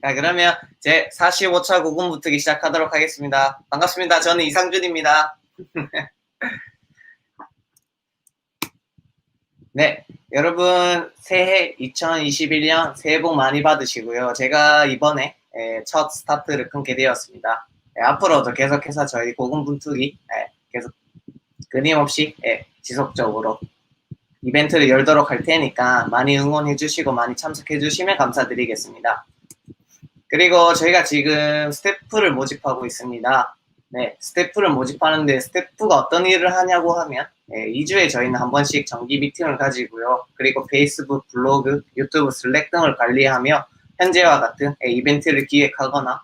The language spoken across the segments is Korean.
자, 그러면 제 45차 고군분투기 시작하도록 하겠습니다. 반갑습니다. 저는 이상준입니다. 네, 여러분 새해 2021년 새해 복 많이 받으시고요. 제가 이번에 첫 스타트를 끊게 되었습니다. 앞으로도 계속해서 저희 고군분투기 계속 끊임없이 지속적으로 이벤트를 열도록 할 테니까 많이 응원해 주시고 많이 참석해 주시면 감사드리겠습니다. 그리고 저희가 지금 스태프를 모집하고 있습니다. 네, 스태프를 모집하는데 스태프가 어떤 일을 하냐고 하면 2주에 저희는 한 번씩 정기 미팅을 가지고요. 그리고 페이스북, 블로그, 유튜브, 슬랙 등을 관리하며 현재와 같은 이벤트를 기획하거나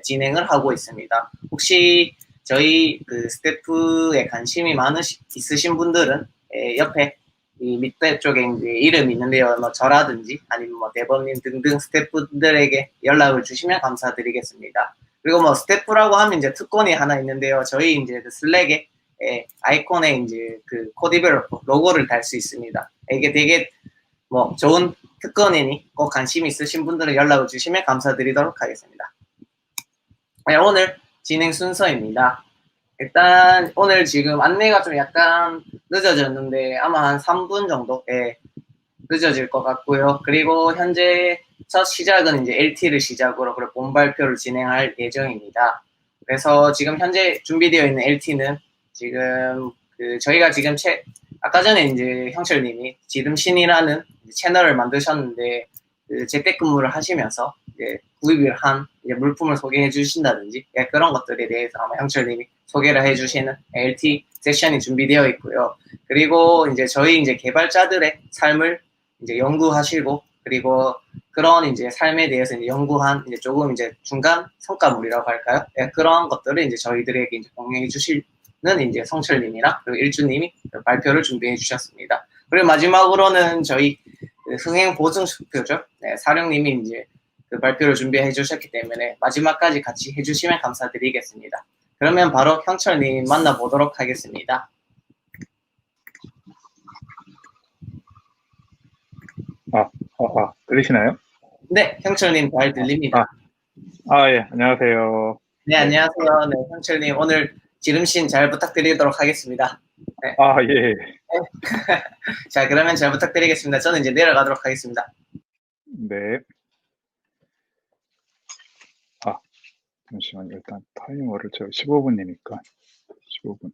진행을 하고 있습니다. 혹시 저희 그 스태프에 관심이 있으신 분들은 옆에 이 밑에 쪽에 이제 이름이 있는데요. 뭐 저라든지 아니면 뭐 대범님 등등 스태프들에게 연락을 주시면 감사드리겠습니다. 그리고 뭐 스태프라고 하면 이제 특권이 하나 있는데요. 저희 이제 그 슬랙에 아이콘에 이제 그 코디벨로퍼 로고를 달 수 있습니다. 이게 되게 뭐 좋은 특권이니 꼭 관심 있으신 분들은 연락을 주시면 감사드리도록 하겠습니다. 네, 오늘 진행 순서입니다. 일단 오늘 지금 안내가 좀 약간 늦어졌는데 아마 한 3분 정도에 늦어질 것 같고요. 그리고 현재 첫 시작은 이제 LT를 시작으로 그리고 본 발표를 진행할 예정입니다. 그래서 지금 현재 준비되어 있는 LT는 지금 그 저희가 지금 아까 전에 이제 형철님이 지름신이라는 채널을 만드셨는데 그 재택근무를 하시면서 이제 구입을 한 이제 물품을 소개해 주신다든지 그런 것들에 대해서 아마 형철님이 소개를 해 주시는 LT 세션이 준비되어 있고요. 그리고 이제 저희 이제 개발자들의 삶을 이제 연구하시고 그리고 그런 이제 삶에 대해서 이제 연구한 이제 조금 이제 중간 성과물이라고 할까요? 그런 것들을 이제 저희들에게 이제 공유해 주시는 이제 성철님이랑 그리고 일주님이 발표를 준비해 주셨습니다. 그리고 마지막으로는 저희 흥행 보증 수표죠. 사령님이 이제 그 발표를 준비해 주셨기 때문에 마지막까지 같이 해주시면 감사드리겠습니다. 그러면 바로 형철님 만나보도록 하겠습니다. 들리시나요? 네, 형철님 잘 들립니다. 예, 안녕하세요. 네, 안녕하세요. 네, 형철님 오늘 지름신 잘 부탁드리도록 하겠습니다. 네. 예. 자, 그러면 잘 부탁드리겠습니다. 저는 이제 내려가도록 하겠습니다. 네. 잠시만요. 일단 타이머를 제가 15분이니까 15분.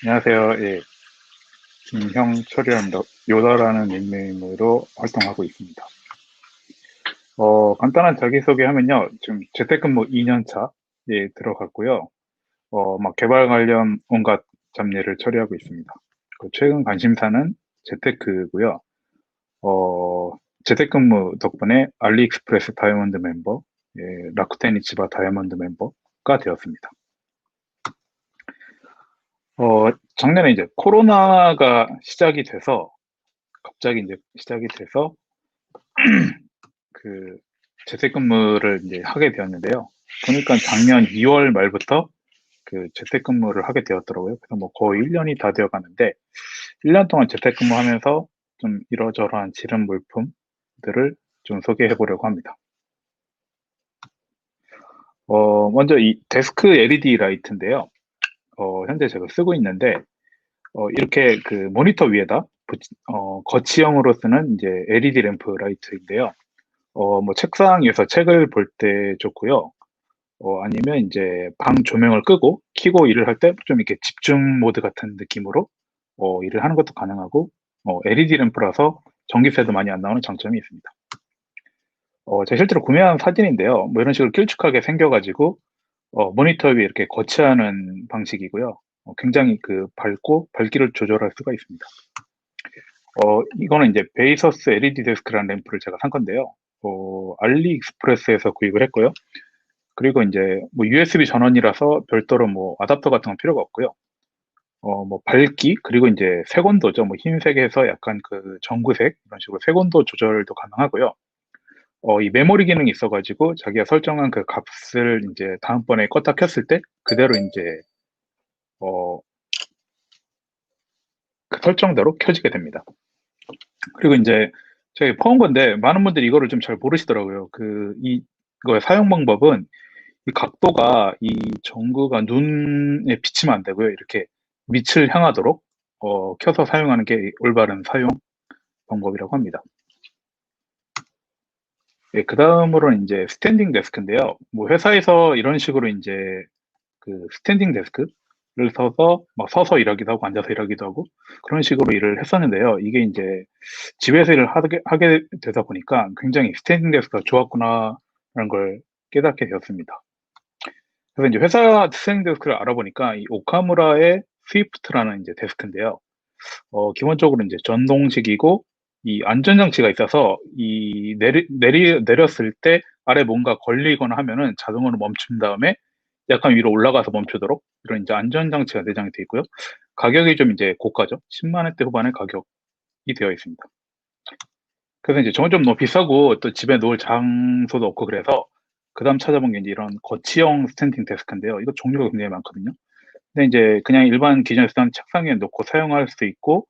안녕하세요. 예. 김형철이랍니다. 요다라는 닉네임으로 활동하고 있습니다. 간단한 자기소개하면요. 지금 재택근무 2년차에 들어갔고요. 막 개발 관련 온갖 잡일을 처리하고 있습니다. 최근 관심사는 재테크고요. 재택근무 덕분에 알리익스프레스 다이아몬드 멤버, 라쿠텐 이치바 다이아몬드 멤버가 되었습니다. 작년에 이제 코로나가 시작이 돼서 갑자기 이제 시작이 돼서 그 재택근무를 이제 하게 되었는데요. 보니까 작년 2월 말부터 그 재택근무를 하게 되었더라고요. 그래서 뭐 거의 1년이 다 되어 가는데 1년 동안 재택근무하면서 좀 이러저러한 지름 물품들을 좀 소개해 보려고 합니다. 먼저 이 데스크 LED 라이트인데요. 현재 제가 쓰고 있는데, 이렇게 그 모니터 위에다, 거치형으로 쓰는 이제 LED 램프 라이트인데요. 뭐 책상 위에서 책을 볼 때 좋고요. 아니면 이제 방 조명을 끄고, 켜고 일을 할 때 좀 이렇게 집중 모드 같은 느낌으로, 일을 하는 것도 가능하고, LED 램프라서 전기세도 많이 안 나오는 장점이 있습니다. 제가 실제로 구매한 사진인데요. 뭐 이런 식으로 길쭉하게 생겨가지고, 모니터 위에 이렇게 거치하는 방식이고요. 굉장히 그 밝고 밝기를 조절할 수가 있습니다. 이거는 이제 베이서스 LED 데스크라는 램프를 제가 산 건데요. 알리익스프레스에서 구입을 했고요. 그리고 이제 뭐 USB 전원이라서 별도로 뭐 아답터 같은 건 필요가 없고요. 뭐 밝기 그리고 이제 색온도죠. 뭐 흰색에서 약간 그 전구색 이런 식으로 색온도 조절도 가능하고요. 이 메모리 기능이 있어가지고 자기가 설정한 그 값을 이제 다음번에 껐다 켰을 때 그대로 이제 그 그 설정대로 켜지게 됩니다. 그리고 이제 저희 퍼온 건데 많은 분들이 이거를 좀 잘 모르시더라고요. 이거의 사용 방법은 이 각도가 이 전구가 눈에 비치면 안 되고요. 이렇게 밑을 향하도록 켜서 사용하는 게 올바른 사용 방법이라고 합니다. 예, 그 다음으로는 이제 스탠딩 데스크인데요. 뭐 회사에서 이런 식으로 이제 그 스탠딩 데스크를 써서 막 서서 일하기도 하고 앉아서 일하기도 하고 그런 식으로 일을 했었는데요. 이게 이제 집에서 일을 하게 되다 보니까 굉장히 스탠딩 데스크가 좋았구나라는 걸 깨닫게 되었습니다. 그래서 이제 회사 스탠딩 데스크를 알아보니까 이 오카무라의 스위프트라는 이제 데스크인데요. 기본적으로 이제 전동식이고 이 안전장치가 있어서 내렸을 때 아래 뭔가 걸리거나 하면은 자동으로 멈춘 다음에 약간 위로 올라가서 멈추도록 이런 이제 안전장치가 내장이 되어 있고요. 가격이 좀 이제 고가죠. 10만 원대 후반의 가격이 되어 있습니다. 그래서 이제 저건 좀 너무 비싸고 또 집에 놓을 장소도 없고 그래서 그 다음 찾아본 게 이제 이런 거치형 스탠딩 데스크인데요. 이거 종류가 굉장히 많거든요. 근데 이제 그냥 일반 기존에 쓰던 책상에 놓고 사용할 수 있고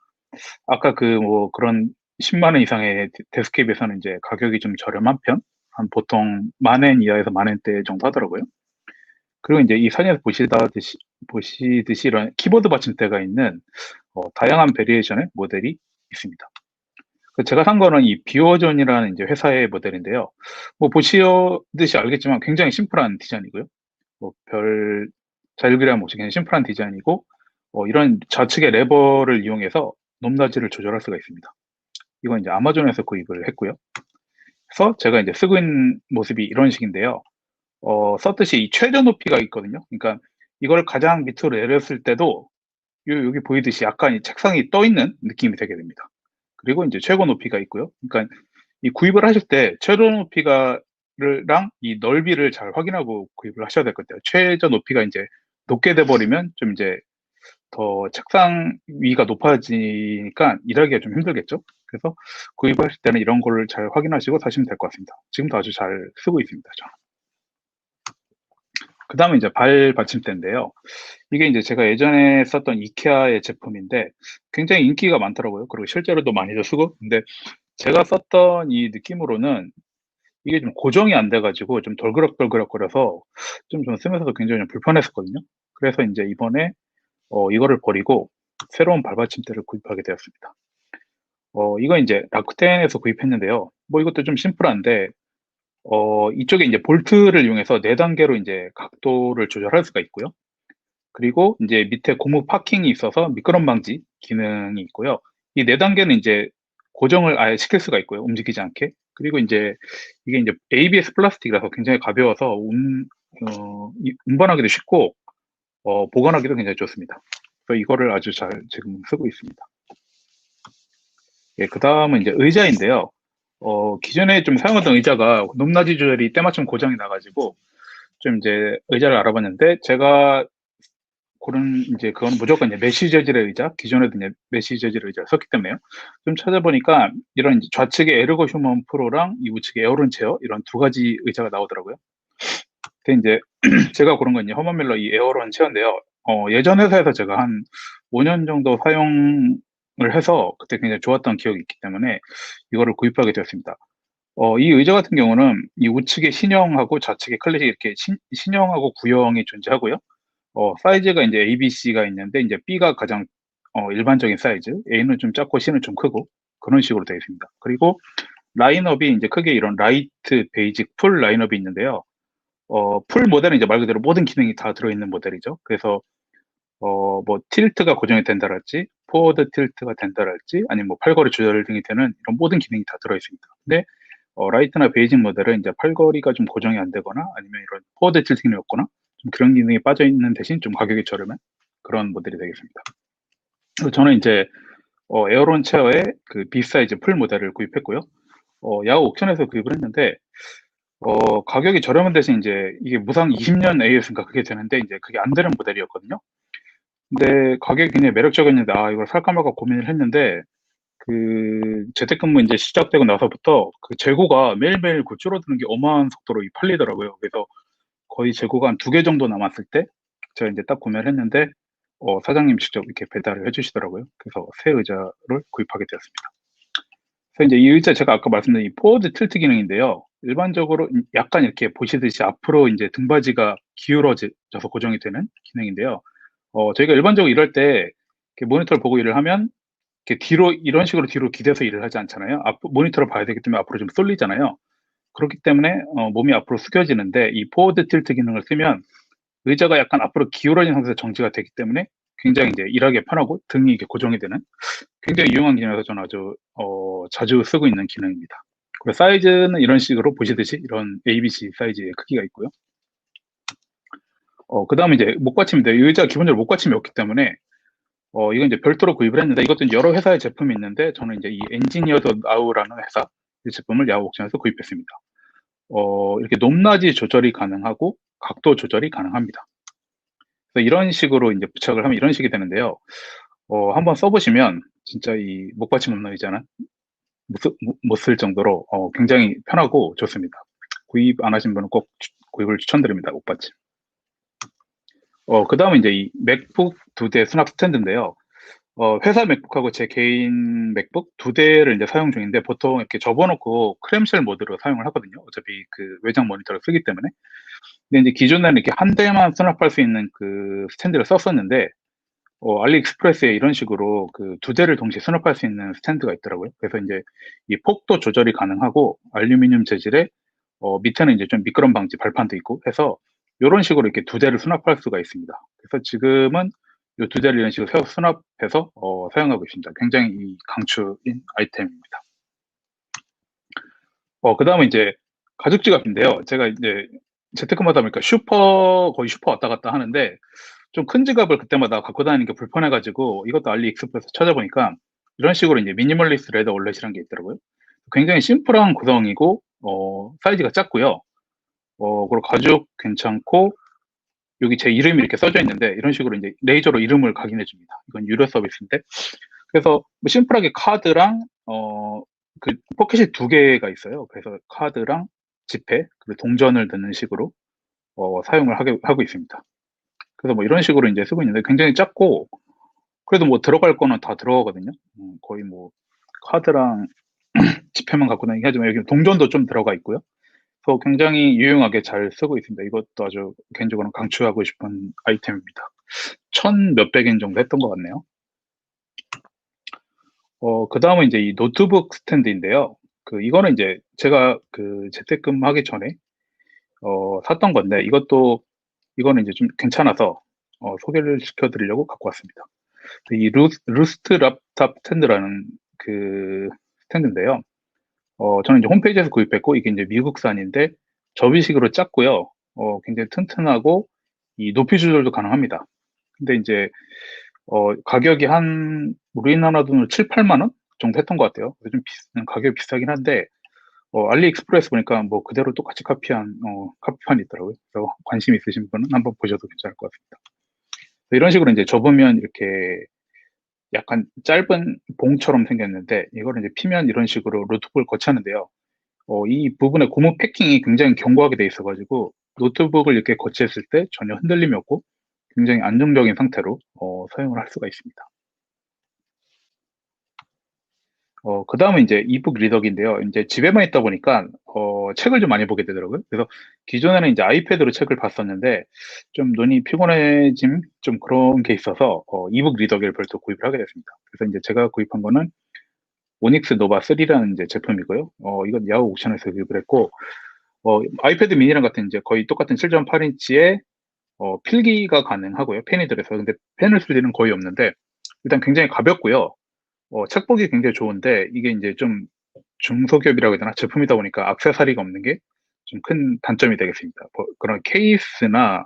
아까 그 뭐 그런 10만 원 이상의 데스크에 비해서는 이제 가격이 좀 저렴한 편? 한 보통 10,000원 이하에서 10,000원대 정도 하더라고요. 그리고 이제 이 사진에서 보시듯이 이런 키보드 받침대가 있는 다양한 베리에이션의 모델이 있습니다. 제가 산 거는 이 비오존이라는 이제 회사의 모델인데요. 뭐 보시듯이 알겠지만 굉장히 심플한 디자인이고요. 뭐 별 자율그램 없이 그냥 심플한 디자인이고 이런 좌측의 레버를 이용해서 높낮이를 조절할 수가 있습니다. 이건 이제 아마존에서 구입을 했고요. 그래서 제가 이제 쓰고 있는 모습이 이런 식인데요. 썼듯이 이 최저 높이가 있거든요. 그러니까 이걸 가장 밑으로 내렸을 때도 여기 보이듯이 약간 이 책상이 떠 있는 느낌이 되게 됩니다. 그리고 이제 최고 높이가 있고요. 그러니까 이 구입을 하실 때 최저 높이가랑 이 넓이를 잘 확인하고 구입을 하셔야 될 것 같아요. 최저 높이가 이제 높게 돼 버리면 좀 이제 더 책상 위가 높아지니까 일하기가 좀 힘들겠죠. 그래서 구입하실 때는 이런 거를 잘 확인하시고 사시면 될 것 같습니다. 지금도 아주 잘 쓰고 있습니다. 저는. 그 다음에 이제 발 받침대인데요. 이게 이제 제가 예전에 썼던 이케아의 제품인데 굉장히 인기가 많더라고요. 그리고 실제로도 많이들 쓰고. 근데 제가 썼던 이 느낌으로는 이게 좀 고정이 안 돼가지고 좀 덜그럭덜그럭거려서 좀 쓰면서도 굉장히 좀 불편했었거든요. 그래서 이제 이번에 이거를 버리고 새로운 발받침대를 구입하게 되었습니다. 이거 이제 라쿠텐에서 구입했는데요. 뭐 이것도 좀 심플한데 이쪽에 이제 볼트를 이용해서 4단계로 이제 각도를 조절할 수가 있고요. 그리고 이제 밑에 고무 파킹이 있어서 미끄럼 방지 기능이 있고요. 이 4단계는 이제 고정을 아예 시킬 수가 있고요. 움직이지 않게. 그리고 이제 이게 이제 ABS 플라스틱이라서 굉장히 가벼워서 운반하기도 쉽고 보관하기도 굉장히 좋습니다. 그래서 이거를 아주 잘 지금 쓰고 있습니다. 예, 그 다음은 이제 의자인데요. 기존에 좀 사용하던 의자가 높낮이 조절이 때마침 고장이 나가지고 좀 이제 의자를 알아봤는데 제가 고른 이제 그건 무조건 이제 메쉬 재질의 의자, 기존에도 이제 메쉬 재질의 의자를 썼기 때문에요. 좀 찾아보니까 이런 이제 좌측에 에르고 휴먼 프로랑 이 우측에 에어론 체어 이런 두 가지 의자가 나오더라고요. 근데 이제 제가 고른 건 이제 허먼 밀러 이 에어론 체어인데요. 예전 회사에서 제가 한 5년 정도 사용을 해서 그때 굉장히 좋았던 기억이 있기 때문에 이거를 구입하게 되었습니다. 이 의자 같은 경우는 이 우측에 신형하고 좌측에 클래식 이렇게 신형하고 구형이 존재하고요. 사이즈가 이제 A, B, C가 있는데 이제 B가 가장 일반적인 사이즈, A는 좀 작고 C는 좀 크고 그런 식으로 되어 있습니다. 그리고 라인업이 이제 크게 이런 라이트, 베이직, 풀 라인업이 있는데요. 풀 모델은 이제 말 그대로 모든 기능이 다 들어있는 모델이죠. 그래서 뭐 틸트가 고정이 된다랄지, 포워드 틸트가 된다랄지, 아니면 뭐 팔걸이 조절 등이 되는 이런 모든 기능이 다 들어있습니다. 근데 라이트나 베이직 모델은 이제 팔걸이가 좀 고정이 안 되거나 아니면 이런 포워드 틸트 기능이 없거나 좀 그런 기능이 빠져 있는 대신 좀 가격이 저렴한 그런 모델이 되겠습니다. 그리고 저는 이제 에어론 체어의 그 B 사이즈 풀 모델을 구입했고요. 야후 옥션에서 구입을 했는데 가격이 저렴한 대신 이제 이게 무상 20년 AS인가 그게 되는데 이제 그게 안 되는 모델이었거든요. 근데 가격이 굉장히 매력적이었는데 이걸 살까 말까 고민을 했는데 그 재택근무 이제 시작되고 나서부터 그 재고가 매일매일 그 줄어드는 게 어마어마한 속도로 팔리더라고요. 그래서 거의 재고가 한 2개 정도 남았을 때 제가 이제 딱 구매를 했는데 사장님 직접 이렇게 배달을 해주시더라고요. 그래서 새 의자를 구입하게 되었습니다. 그래서 이제 이 의자 제가 아까 말씀드린 이 포워드 틸트 기능인데요. 일반적으로 약간 이렇게 보시듯이 앞으로 이제 등받이가 기울어져서 고정이 되는 기능인데요. 저희가 일반적으로 일할 때 이렇게 모니터를 보고 일을 하면 이렇게 뒤로 이런 식으로 뒤로 기대서 일을 하지 않잖아요. 모니터를 봐야 되기 때문에 앞으로 좀 쏠리잖아요. 그렇기 때문에 몸이 앞으로 숙여지는데 이 포워드 틸트 기능을 쓰면 의자가 약간 앞으로 기울어진 상태에서 정지가 되기 때문에 굉장히 이제 일하기 편하고 등이 이렇게 고정이 되는 굉장히 유용한 기능이라서 저는 아주 자주 쓰고 있는 기능입니다. 그리고 사이즈는 이런 식으로 보시듯이 이런 ABC 사이즈의 크기가 있고요. 그 다음에 이제 목받침인데 이 의자 기본적으로 목받침이 없기 때문에 이건 이제 별도로 구입을 했는데 이것도 이제 여러 회사의 제품이 있는데 저는 이제 이 엔지니어드 나우라는 회사 이 제품을 야후 옥션에서 구입했습니다. 이렇게 높낮이 조절이 가능하고 각도 조절이 가능합니다. 그래서 이런 식으로 이제 부착을 하면 이런 식이 되는데요. 한번 써보시면 진짜 이 목받침 없는 의자는 못 쓸 정도로 굉장히 편하고 좋습니다. 구입 안 하신 분은 꼭 구입을 추천드립니다. 목받침. 그 다음에 이제 이 맥북 2대 수납 스탠드인데요. 회사 맥북하고 제 개인 맥북 2대를 이제 사용 중인데 보통 이렇게 접어놓고 크램쉘 모드로 사용을 하거든요. 어차피 그 외장 모니터를 쓰기 때문에. 근데 이제 기존에는 이렇게 한 대만 수납할 수 있는 그 스탠드를 썼었는데 알리익스프레스에 이런 식으로 그 2대를 동시에 수납할 수 있는 스탠드가 있더라고요. 그래서 이제 이 폭도 조절이 가능하고 알루미늄 재질의 밑에는 이제 좀 미끄럼 방지 발판도 있고 해서 이런 식으로 이렇게 2대를 수납할 수가 있습니다. 그래서 지금은 이 2대를 이런 식으로 수납해서 사용하고 있습니다. 굉장히 이 강추인 아이템입니다. 그 다음에 이제 가죽 지갑인데요. 제가 이제 재테크마다 보니까 거의 슈퍼 왔다 갔다 하는데 좀 큰 지갑을 그때마다 갖고 다니는 게 불편해가지고 이것도 알리익스프레스 찾아보니까 이런 식으로 이제 미니멀리스트 레더 월렛이라는 게 있더라고요. 굉장히 심플한 구성이고 사이즈가 작고요. 그리고 가죽 괜찮고 여기 제 이름이 이렇게 써져 있는데 이런 식으로 이제 레이저로 이름을 각인해 줍니다. 이건 유료 서비스인데 그래서 뭐 심플하게 카드랑 그 포켓이 2개가 있어요. 그래서 카드랑 지폐 그리고 동전을 넣는 식으로 사용을 하고 있습니다. 그래서 뭐 이런 식으로 이제 쓰고 있는데 굉장히 작고 그래도 뭐 들어갈 거는 다 들어가거든요. 거의 뭐 카드랑 지폐만 갖고 다니긴 하지만 여기 동전도 좀 들어가 있고요. 그래서 굉장히 유용하게 잘 쓰고 있습니다. 이것도 아주 개인적으로 강추하고 싶은 아이템입니다. 천 몇백 엔 정도 했던 것 같네요. 그 다음은 이제 이 노트북 스탠드인데요. 이거는 이제 제가 그 재택근무 하기 전에 샀던 건데 이거는 이제 좀 괜찮아서 소개를 시켜드리려고 갖고 왔습니다. 이 루스트 laptop 스탠드라는 그 스탠드인데요. 저는 이제 홈페이지에서 구입했고 이게 이제 미국산인데 접이식으로 작고요. 굉장히 튼튼하고 이 높이 조절도 가능합니다. 근데 이제 가격이 한 우리나라 돈으로 7, 8만 원 정도 했던 것 같아요. 좀 가격이 비싸긴 한데 알리익스프레스 보니까 뭐 그대로 똑같이 카피판이 있더라고요. 그래서 관심 있으신 분은 한번 보셔도 괜찮을 것 같습니다. 이런 식으로 이제 접으면 이렇게 약간 짧은 봉처럼 생겼는데 이거를 이제 피면 이런 식으로 노트북을 거치하는데요. 이 부분의 고무 패킹이 굉장히 견고하게 돼 있어가지고 노트북을 이렇게 거치했을 때 전혀 흔들림이 없고 굉장히 안정적인 상태로 사용을 할 수가 있습니다. 그 다음은 이제 이북 리더기인데요. 이제 집에만 있다 보니까 책을 좀 많이 보게 되더라고요. 그래서 기존에는 이제 아이패드로 책을 봤었는데 좀 눈이 피곤해짐 좀 그런 게 있어서 이북 리더기를 별도 구입을 하게 됐습니다. 그래서 이제 제가 구입한 거는 오닉스 노바 3라는 이제 제품이고요. 이건 야후 옥션에서 구입을 했고 아이패드 미니랑 같은 이제 거의 똑같은 7.8인치에 필기가 가능하고요. 펜이 들어서 근데 펜을 쓸 일은 거의 없는데 일단 굉장히 가볍고요. 책 보기 굉장히 좋은데 이게 이제 좀 중소기업이라고 해야 되나 제품이다 보니까 액세서리가 없는 게 좀 큰 단점이 되겠습니다. 그런 케이스나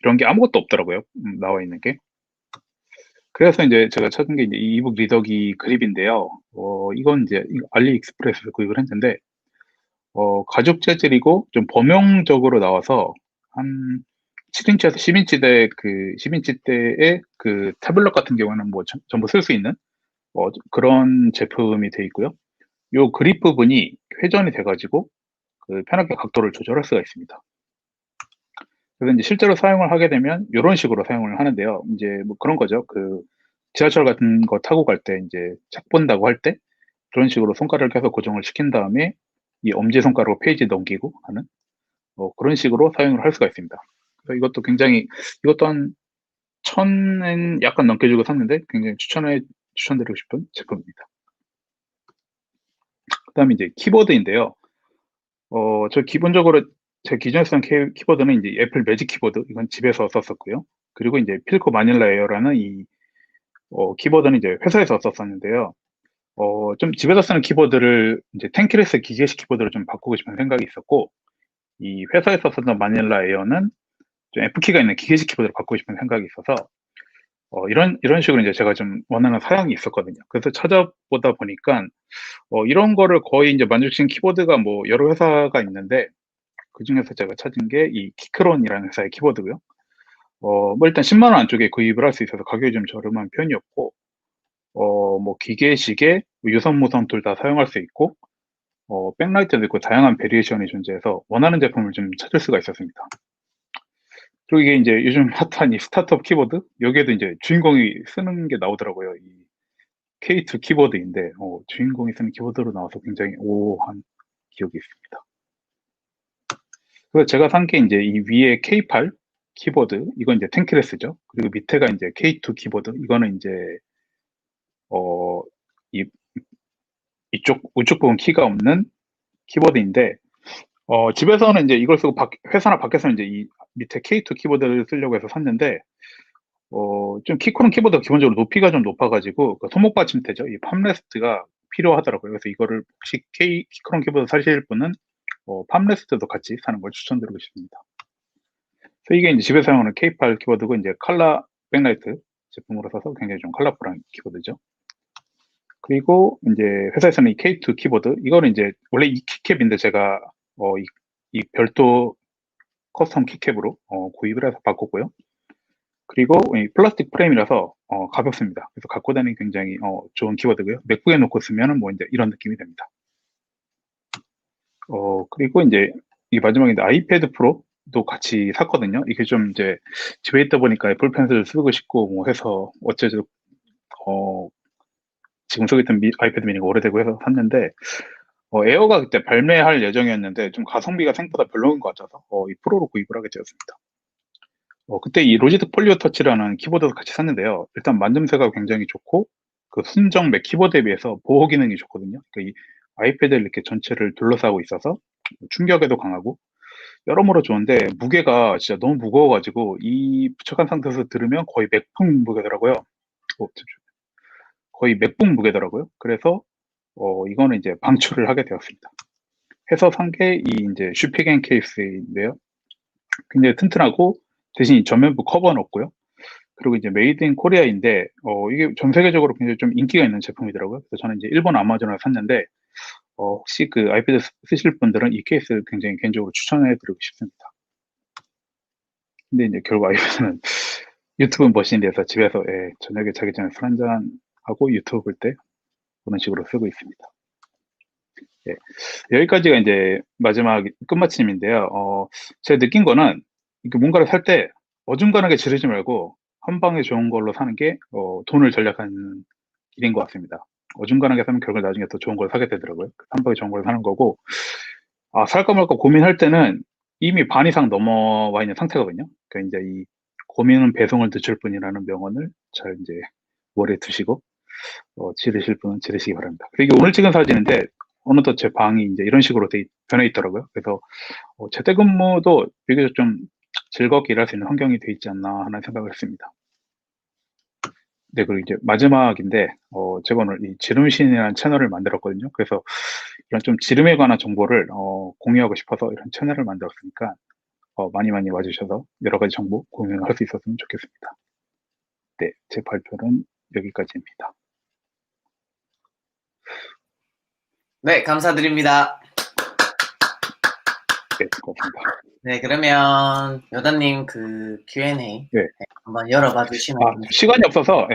이런 게 아무것도 없더라고요. 나와 있는 게. 그래서 이제 제가 찾은 게 이제 이북 리더기 그립인데요. 이건 이제 알리익스프레스에서 구입을 했는데 가죽 재질이고 좀 범용적으로 나와서 한 7인치에서 10인치대 10인치대의 그 태블릿 같은 경우는 뭐 전부 쓸 수 있는 그런 제품이 돼 있고요. 요 그립 부분이 회전이 돼가지고 편하게 각도를 조절할 수가 있습니다. 그래서 이제 실제로 사용을 하게 되면 이런 식으로 사용을 하는데요. 이제 뭐 그런 거죠. 그 지하철 같은 거 타고 갈 때 이제 책 본다고 할 때 그런 식으로 손가락을 켜서 고정을 시킨 다음에 이 엄지손가락으로 페이지 넘기고 하는 그런 식으로 사용을 할 수가 있습니다. 그래서 이것도 굉장히 이것도 한 1,000엔 약간 넘게 주고 샀는데 굉장히 추천드리고 싶은 제품입니다. 그다음에 이제 키보드인데요. 저 기본적으로 제 기존에 쓰던 키보드는 이제 애플 매직 키보드 이건 집에서 썼었고요. 그리고 이제 필코 마닐라 에어라는 이 키보드는 이제 회사에서 썼었는데요. 좀 집에서 쓰는 키보드를 이제 텐키레스 기계식 키보드로 좀 바꾸고 싶은 생각이 있었고, 이 회사에서 쓰던 마닐라 에어는 좀 F키가 있는 기계식 키보드로 바꾸고 싶은 생각이 있어서, 이런 식으로 이제 제가 좀 원하는 사양이 있었거든요. 그래서 찾아보다 보니까, 이런 거를 거의 이제 만족시킨 키보드가 뭐 여러 회사가 있는데, 그 중에서 제가 찾은 게 이 키크론이라는 회사의 키보드고요. 뭐 일단 10만 원 안쪽에 구입을 할 수 있어서 가격이 좀 저렴한 편이었고, 뭐 기계식에 유선 무선 둘 다 사용할 수 있고, 백라이트도 있고 다양한 베리에이션이 존재해서 원하는 제품을 좀 찾을 수가 있었습니다. 그리고 이게 이제 요즘 핫한 이 스타트업 키보드 여기에도 이제 주인공이 쓰는 게 나오더라고요. 이 K2 키보드인데 주인공이 쓰는 키보드로 나와서 굉장히 오한 기억이 있습니다. 그래서 제가 산 게 이제 이 위에 K8 키보드 이건 이제 텐키레스죠. 그리고 밑에가 이제 K2 키보드 이거는 이제 어, 이 이쪽 우측 부분 키가 없는 키보드인데 집에서는 이제 이걸 쓰고 회사나 밖에서는 이제 이 밑에 K2 키보드를 쓰려고 해서 샀는데 좀 키크론 키보드가 기본적으로 높이가 좀 높아가지고 그 손목 받침대죠. 이 팜레스트가 필요하더라고요. 그래서 이거를 혹시 키크론 키보드 사실 분은 팜레스트도 같이 사는 걸 추천드리고 싶습니다. 그래서 이게 이제 집에 사용하는 K8 키보드고 이제 칼라 백라이트 제품으로 사서 굉장히 좀 컬러풀한 키보드죠. 그리고 이제 회사에서는 이 K2 키보드 이거는 이제 원래 이 키캡인데 제가 이 별도 커스텀 키캡으로 구입을 해서 바꿨고요. 그리고 이 플라스틱 프레임이라서 가볍습니다. 그래서 갖고 다니기 굉장히 좋은 키보드고요. 맥북에 놓고 쓰면은 뭐 이제 이런 느낌이 됩니다. 그리고 이제 이 마지막인데 아이패드 프로도 같이 샀거든요. 이게 좀 이제 집에 있다 보니까 애플 펜슬 쓰고 싶고 뭐 해서 어째서 어, 지금 쓰고 있던 아이패드 미니가 오래되고 해서 샀는데 에어가 그때 발매할 예정이었는데 좀 가성비가 생각보다 별로인 것 같아서 이 프로로 구입을 하게 되었습니다. 그때 이 로지드 폴리오 터치라는 키보드도 같이 샀는데요. 일단 만듦새가 굉장히 좋고 그 순정 맥 키보드에 비해서 보호 기능이 좋거든요. 그러니까 이 아이패드를 이렇게 전체를 둘러싸고 있어서 충격에도 강하고 여러모로 좋은데 무게가 진짜 너무 무거워가지고 이 부착한 상태에서 들으면 거의 맥북 무게더라고요. 거의 맥북 무게더라고요. 그래서 이거는 이제 방출을 하게 되었습니다. 해서 산 게 이 이제 슈피겐 케이스인데요. 굉장히 튼튼하고 대신 전면부 커버는 없고요. 그리고 이제 메이드 인 코리아인데 이게 전 세계적으로 굉장히 좀 인기가 있는 제품이더라고요. 그래서 저는 이제 일본 아마존에서 샀는데 혹시 그 아이패드 쓰실 분들은 이 케이스 굉장히 개인적으로 추천해 드리고 싶습니다. 근데 이제 결국 아이패드는 유튜브 머신에 대해서 집에서 저녁에 자기 전에 술 한잔 하고 유튜브 볼 때 그런 식으로 쓰고 있습니다. 예, 여기까지가 이제 마지막 끝마침인데요. 제가 느낀 거는 이렇게 뭔가를 살 때 어중간하게 지르지 말고 한 방에 좋은 걸로 사는 게 돈을 절약하는 길인 것 같습니다. 어중간하게 사면 결국 나중에 더 좋은 걸 사게 되더라고요. 한 방에 좋은 걸 사는 거고, 살까 말까 고민할 때는 이미 반 이상 넘어와 있는 상태거든요. 그러니까 이제 이 고민은 배송을 늦출 뿐이라는 명언을 잘 이제 머리에 두시고 지르실 분은 지르시기 바랍니다. 그리고 오늘 찍은 사진인데 어느덧 제 방이 이제 이런 식으로 변해 있더라고요. 그래서 재택근무도 비교적 좀 즐겁게 일할 수 있는 환경이 돼 있지 않나 하는 생각을 했습니다. 네, 그리고 이제 마지막인데 제가 오늘 이 지름신이라는 채널을 만들었거든요. 그래서 이런 좀 지름에 관한 정보를 공유하고 싶어서 이런 채널을 만들었으니까 많이 많이 와주셔서 여러 가지 정보 공유할 수 있었으면 좋겠습니다. 네, 제 발표는 여기까지입니다. 네, 감사드립니다. 네, 고맙습니다. 네, 그러면 요다님 그 Q&A 네. 한번 열어봐 주시면 시간이 없어서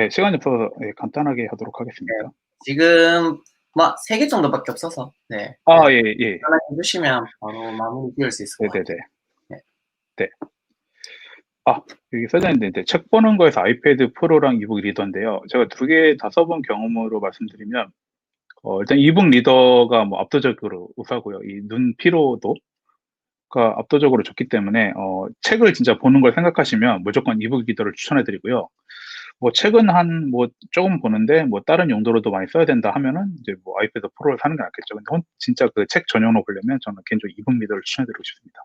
간단하게 하도록 하겠습니다. 네, 지금 뭐 3개 정도밖에 없어서 네, 예, 예. 연락해 주시면 바로 마무리 지을 수 있을 것 네네네. 같아요. 네. 네. 여기 써져 있는데, 책 보는 거에서 아이패드 프로랑 이북 리더인데요. 제가 두 개 다 써본 경험으로 말씀드리면, 일단 이북 리더가 뭐 압도적으로 우수하고요. 이 눈 피로도가 압도적으로 좋기 때문에, 책을 진짜 보는 걸 생각하시면 무조건 이북 리더를 추천해드리고요. 뭐 책은 뭐 조금 보는데 뭐 다른 용도로도 많이 써야 된다 하면은 이제 뭐 아이패드 프로를 사는 게 낫겠죠. 근데 진짜 그 책 전용으로 보려면 저는 개인적으로 이북 리더를 추천해드리고 싶습니다.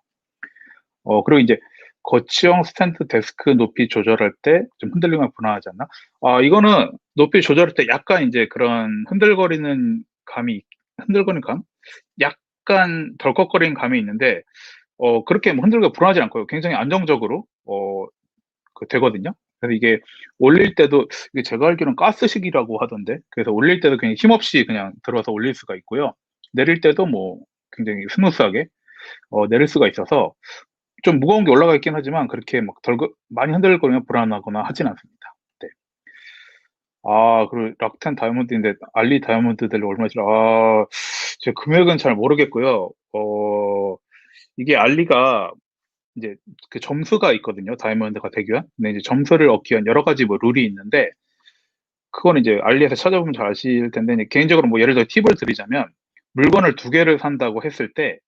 그리고 이제 거치형 스탠드 데스크 높이 조절할 때 좀 흔들리면 불안하지 않나? 이거는 높이 조절할 때 약간 이제 그런 흔들거리는 감? 약간 덜컥거리는 감이 있는데, 그렇게 뭐 흔들고 불안하지 않고요. 굉장히 안정적으로, 되거든요. 그래서 이게 올릴 때도, 이게 제가 알기로는 가스식이라고 하던데, 그래서 올릴 때도 그냥 힘없이 그냥 들어서 올릴 수가 있고요. 내릴 때도 뭐 굉장히 스무스하게, 내릴 수가 있어서, 좀 무거운 게 올라가 있긴 하지만 그렇게 막 많이 흔들거리면 불안하거나 하진 않습니다. 네. 그리고 락텐 다이아몬드인데 알리 다이아몬드들 얼마지? 제 금액은 잘 모르겠고요. 이게 알리가 이제 그 점수가 있거든요. 다이아몬드가 되기 위한. 근데 이제 점수를 얻기 위한 여러 가지 뭐 룰이 있는데, 그건 이제 알리에서 찾아보면 잘 아실 텐데, 이제 개인적으로 뭐 예를 들어 팁을 드리자면, 물건을 두 개를 산다고 했을 때,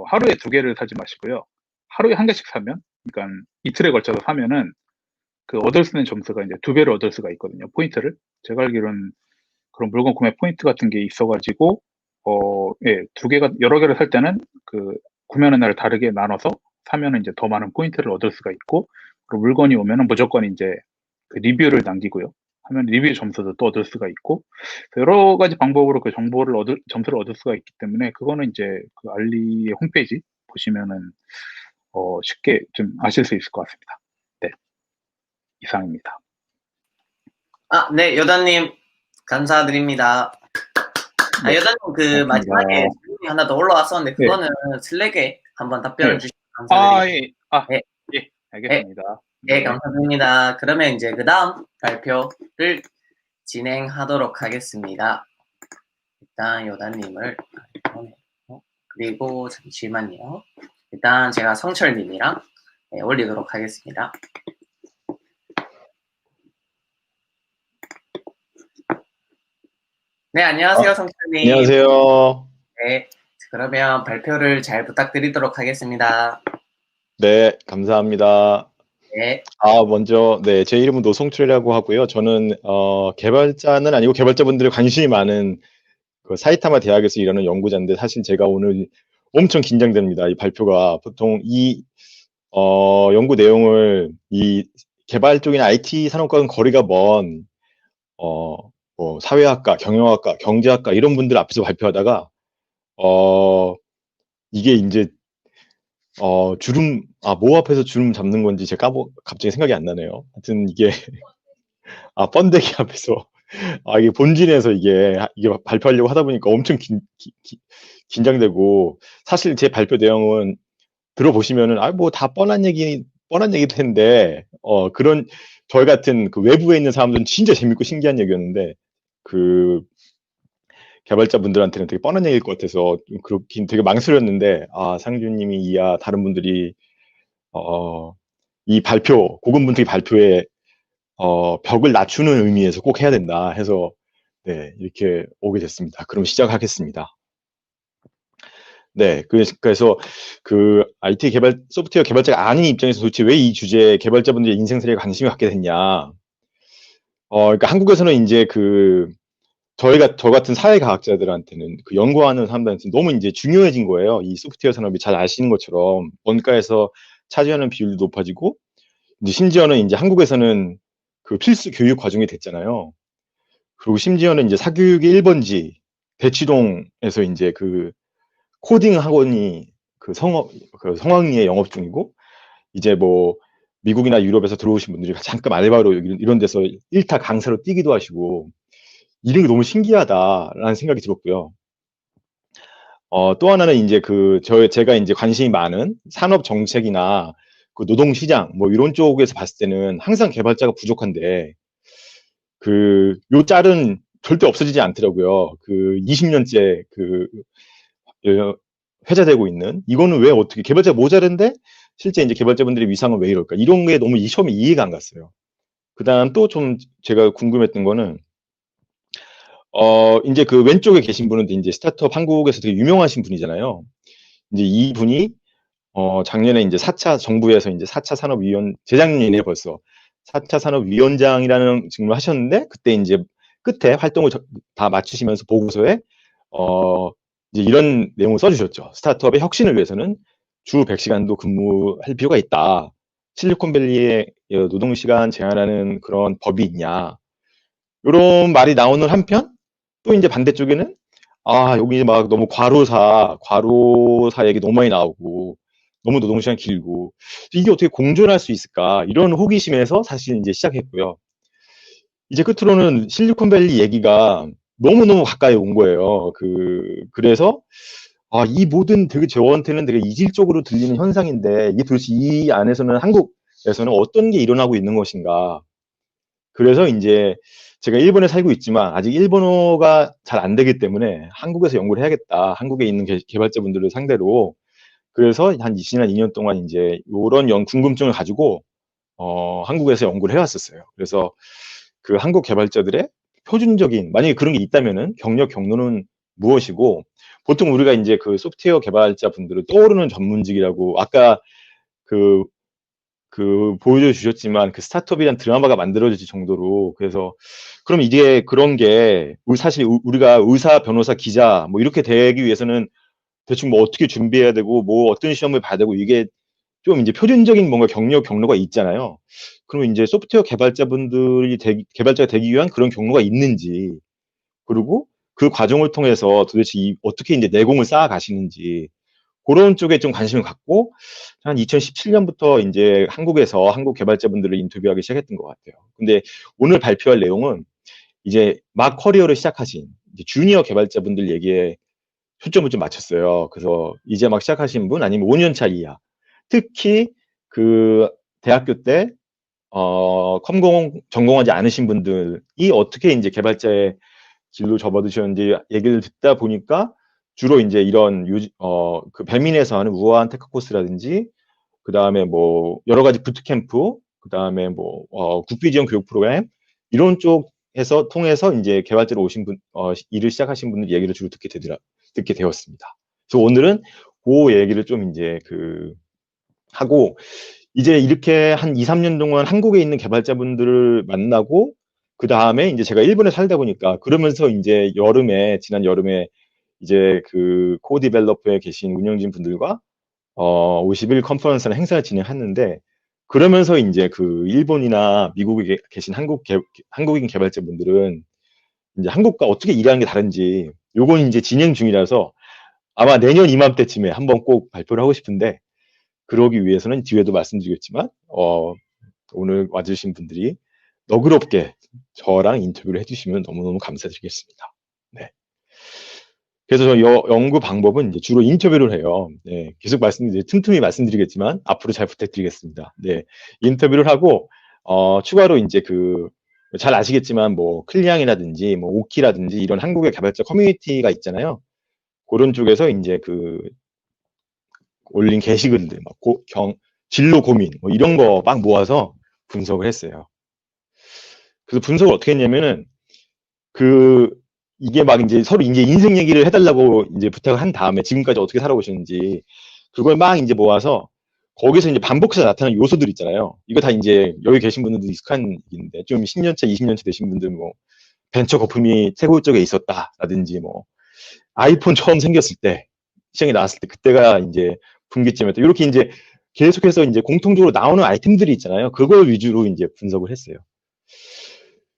하루에 두 개를 사지 마시고요. 하루에 한 개씩 사면, 그러니까 이틀에 걸쳐서 사면은 그 얻을 수 있는 점수가 이제 두 배를 얻을 수가 있거든요. 포인트를. 제가 알기로는 그런 물건 구매 포인트 같은 게 있어가지고, 예, 두 개가, 여러 개를 살 때는 그 구매하는 날을 다르게 나눠서 사면은 이제 더 많은 포인트를 얻을 수가 있고, 그리고 물건이 오면은 무조건 이제 그 리뷰를 남기고요. 하면 리뷰 점수도 또 얻을 수가 있고, 여러 가지 방법으로 그 점수를 얻을 수가 있기 때문에, 그거는 이제 그 알리의 홈페이지 보시면은, 쉽게 좀 아실 수 있을 것 같습니다. 네. 이상입니다. 네, 요다님, 감사드립니다. 네. 요다님, 고맙습니다. 마지막에 질문이 하나 더 올라왔었는데, 네. 그거는 슬랙에 한번 답변을 네. 주시면 감사드립니다. 예. 네. 예, 알겠습니다. 네, 감사드립니다. 그러면 이제 그 다음 발표를 진행하도록 하겠습니다. 일단 요다님을 그리고 잠시만요. 일단 제가 성철님이랑 올리도록 하겠습니다. 네, 안녕하세요, 성철님. 안녕하세요. 네, 그러면 발표를 잘 부탁드리도록 하겠습니다. 네, 감사합니다. 네. 먼저, 네, 제 이름은 노송철이라고 하고요. 저는, 개발자는 아니고 개발자분들의 관심이 많은 그 사이타마 대학에서 일하는 연구자인데, 사실 제가 오늘 엄청 긴장됩니다. 이 발표가. 보통 연구 내용을 이 개발 쪽이나 IT 산업과는 거리가 먼, 뭐, 사회학과, 경영학과, 경제학과 이런 분들 앞에서 발표하다가, 이게 이제 뭐 앞에서 주름 잡는 건지 제가 갑자기 생각이 안 나네요. 하여튼 이게, 번데기 앞에서, 이게 본진에서 이게 발표하려고 하다 보니까 엄청 긴장되고, 사실 제 발표 내용은 들어보시면은, 뭐 다 뻔한 얘기일 텐데, 저희 같은 그 외부에 있는 사람들은 진짜 재밌고 신기한 얘기였는데, 그, 개발자분들한테는 되게 뻔한 얘기일 것 같아서, 그렇긴 되게 망설였는데, 상주님이 다른 분들이 이 고군분투기 발표에 벽을 낮추는 의미에서 꼭 해야 된다 해서 네, 이렇게 오게 됐습니다. 그럼 시작하겠습니다. 네, 그래서 그 IT 소프트웨어 개발자가 아닌 입장에서 도대체 왜 이 주제에 개발자분들의 인생살이에 관심을 갖게 됐냐? 그러니까 한국에서는 이제 저 같은 사회과학자들한테는 연구하는 사람들한테는 너무 이제 중요해진 거예요. 이 소프트웨어 산업이 잘 아시는 것처럼 원가에서 차지하는 비율도 높아지고, 이제 심지어는 이제 한국에서는 그 필수 교육 과정이 됐잖아요. 그리고 심지어는 이제 사교육의 1번지 대치동에서 이제 그 코딩 학원이 성황리에 영업 중이고, 이제 뭐 미국이나 유럽에서 들어오신 분들이 잠깐 알바로 이런 데서 1타 강사로 뛰기도 하시고, 이런 게 너무 신기하다라는 생각이 들었고요. 또 하나는 이제 제가 이제 관심이 많은 산업 정책이나 그 노동 시장 뭐 이런 쪽에서 봤을 때는 항상 개발자가 부족한데, 요 짤은 절대 없어지지 않더라고요. 20년째 회자되고 있는, 이거는 왜 어떻게 개발자가 모자른데 실제 이제 개발자분들의 위상은 왜 이럴까? 이런 게 너무 처음에 이해가 안 갔어요. 그다음 또 좀 제가 궁금했던 거는 이제 그 왼쪽에 계신 분은 이제 스타트업 한국에서 되게 유명하신 분이잖아요. 이제 이분이 작년에 이제 4차 정부에서 이제 4차 산업위원 재작년이네 벌써 4차 산업위원장이라는 직무를 하셨는데 그때 이제 끝에 활동을 다 마치시면서 보고서에 이제 이런 내용을 써주셨죠. 스타트업의 혁신을 위해서는 주 100시간도 근무할 필요가 있다. 실리콘밸리의 노동시간 제한하는 그런 법이 있냐. 이런 말이 나오는 한편 또 이제 반대쪽에는 여기 막 너무 과로사 얘기 너무 많이 나오고 너무 노동시간 길고 이게 어떻게 공존할 수 있을까 이런 호기심에서 사실 이제 시작했고요. 이제 끝으로는 실리콘밸리 얘기가 너무너무 가까이 온 거예요. 그래서 이 모든 되게 저한테는 되게 이질적으로 들리는 현상인데 이게 도대체 이 안에서는 한국에서는 어떤 게 일어나고 있는 것인가. 그래서 이제 제가 일본에 살고 있지만 아직 일본어가 잘 안 되기 때문에 한국에서 연구를 해야겠다. 한국에 있는 개발자분들을 상대로. 그래서 한 지난 2년 동안 이제 요런 궁금증을 가지고 한국에서 연구를 해왔었어요. 그래서 그 한국 개발자들의 표준적인 만약에 그런 게 있다면은 경로는 무엇이고 보통 우리가 이제 그 소프트웨어 개발자분들을 떠오르는 전문직이라고 아까 그 보여줘 주셨지만 그 스타트업이란 드라마가 만들어질 정도로 그래서 그럼 이게 그런 게 사실 우리가 의사, 변호사, 기자 뭐 이렇게 되기 위해서는 대충 뭐 어떻게 준비해야 되고 뭐 어떤 시험을 봐야 되고 이게 좀 이제 표준적인 뭔가 경로가 있잖아요. 그러면 이제 소프트웨어 개발자가 되기 위한 그런 경로가 있는지 그리고 그 과정을 통해서 도대체 어떻게 이제 내공을 쌓아 가시는지 그런 쪽에 좀 관심을 갖고 한 2017년부터 이제 한국에서 한국 개발자분들을 인터뷰하기 시작했던 것 같아요. 근데 오늘 발표할 내용은 이제 막 커리어를 시작하신 이제 주니어 개발자분들 얘기에 초점을 좀 맞췄어요. 그래서 이제 막 시작하신 분 아니면 5년 차 이하, 특히 그 대학교 때 컴공 전공하지 않으신 분들이 어떻게 이제 개발자의 길로 접어드셨는지 얘기를 듣다 보니까 주로 이제 이런 그 배민에서 하는 우아한 테크 코스라든지 그 다음에 뭐 여러 가지 부트캠프, 그 다음에 뭐 국비 지원 교육 프로그램 이런 쪽에서 통해서 이제 개발자로 오신 분, 일을 시작하신 분들 얘기를 주로 듣게 되었습니다. 그래서 오늘은 그 얘기를 좀 이제 하고 이제 이렇게 한 2, 3년 동안 한국에 있는 개발자분들을 만나고 그 다음에 이제 제가 일본에 살다 보니까 그러면서 이제 지난 여름에 이제 그 코디벨로퍼에 계신 운영진 분들과 50일 컨퍼런스나 행사를 진행했는데 그러면서 이제 그 일본이나 미국에 계신 한국인 개발자분들은 이제 한국과 어떻게 일하는 게 다른지 요건 이제 진행 중이라서 아마 내년 이맘때쯤에 한번 꼭 발표를 하고 싶은데 그러기 위해서는 뒤에도 말씀드리겠지만 오늘 와주신 분들이 너그럽게 저랑 인터뷰를 해주시면 너무너무 감사드리겠습니다. 네. 그래서 저 연구 방법은 이제 주로 인터뷰를 해요. 네. 계속 틈틈이 말씀드리겠지만 앞으로 잘 부탁드리겠습니다. 네. 인터뷰를 하고 추가로 이제 잘 아시겠지만 뭐 클리앙이라든지 뭐 오키라든지 이런 한국의 개발자 커뮤니티가 있잖아요. 그런 쪽에서 이제 올린 게시글들, 막 진로 고민, 뭐 이런 거 막 모아서 분석을 했어요. 그래서 분석을 어떻게 했냐면은, 이게 막 이제 서로 이제 인생 얘기를 해달라고 이제 부탁을 한 다음에 지금까지 어떻게 살아오셨는지, 그걸 막 이제 모아서 거기서 이제 반복해서 나타나는 요소들 있잖아요. 이거 다 이제 여기 계신 분들도 익숙한 얘기인데, 좀 10년차, 20년차 되신 분들 뭐, 벤처 거품이 최고 쪽에 있었다라든지 뭐, 아이폰 처음 생겼을 때, 시장에 나왔을 때, 그때가 이제 분기점이었다. 이렇게 이제 계속해서 이제 공통적으로 나오는 아이템들이 있잖아요. 그걸 위주로 이제 분석을 했어요.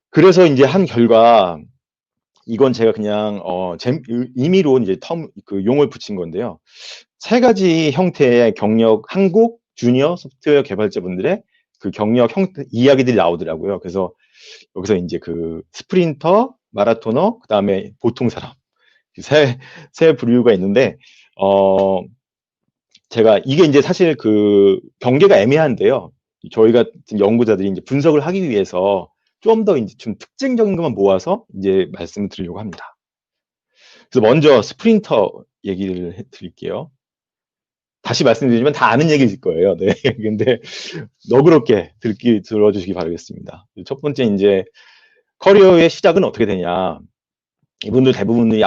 그래서 이제 한 결과, 이건 제가 그냥, 임의로 이제 용어를 붙인 건데요. 3가지 형태의 한국 주니어 소프트웨어 개발자분들의 그 경력 형태, 이야기들이 나오더라고요. 그래서 여기서 이제 스프린터, 마라토너, 그 다음에 보통 사람. 세 부류가 있는데, 제가 이게 이제 사실 경계가 애매한데요. 저희가 연구자들이 이제 분석을 하기 위해서 좀 더 이제 좀 특징적인 것만 모아서 이제 말씀을 드리려고 합니다. 그래서 먼저 스프린터 얘기를 드릴게요. 다시 말씀드리지만 다 아는 얘기일 거예요. 네. 근데 너그럽게 들어주시기 바라겠습니다. 첫 번째 이제 커리어의 시작은 어떻게 되냐. 이분들 대부분이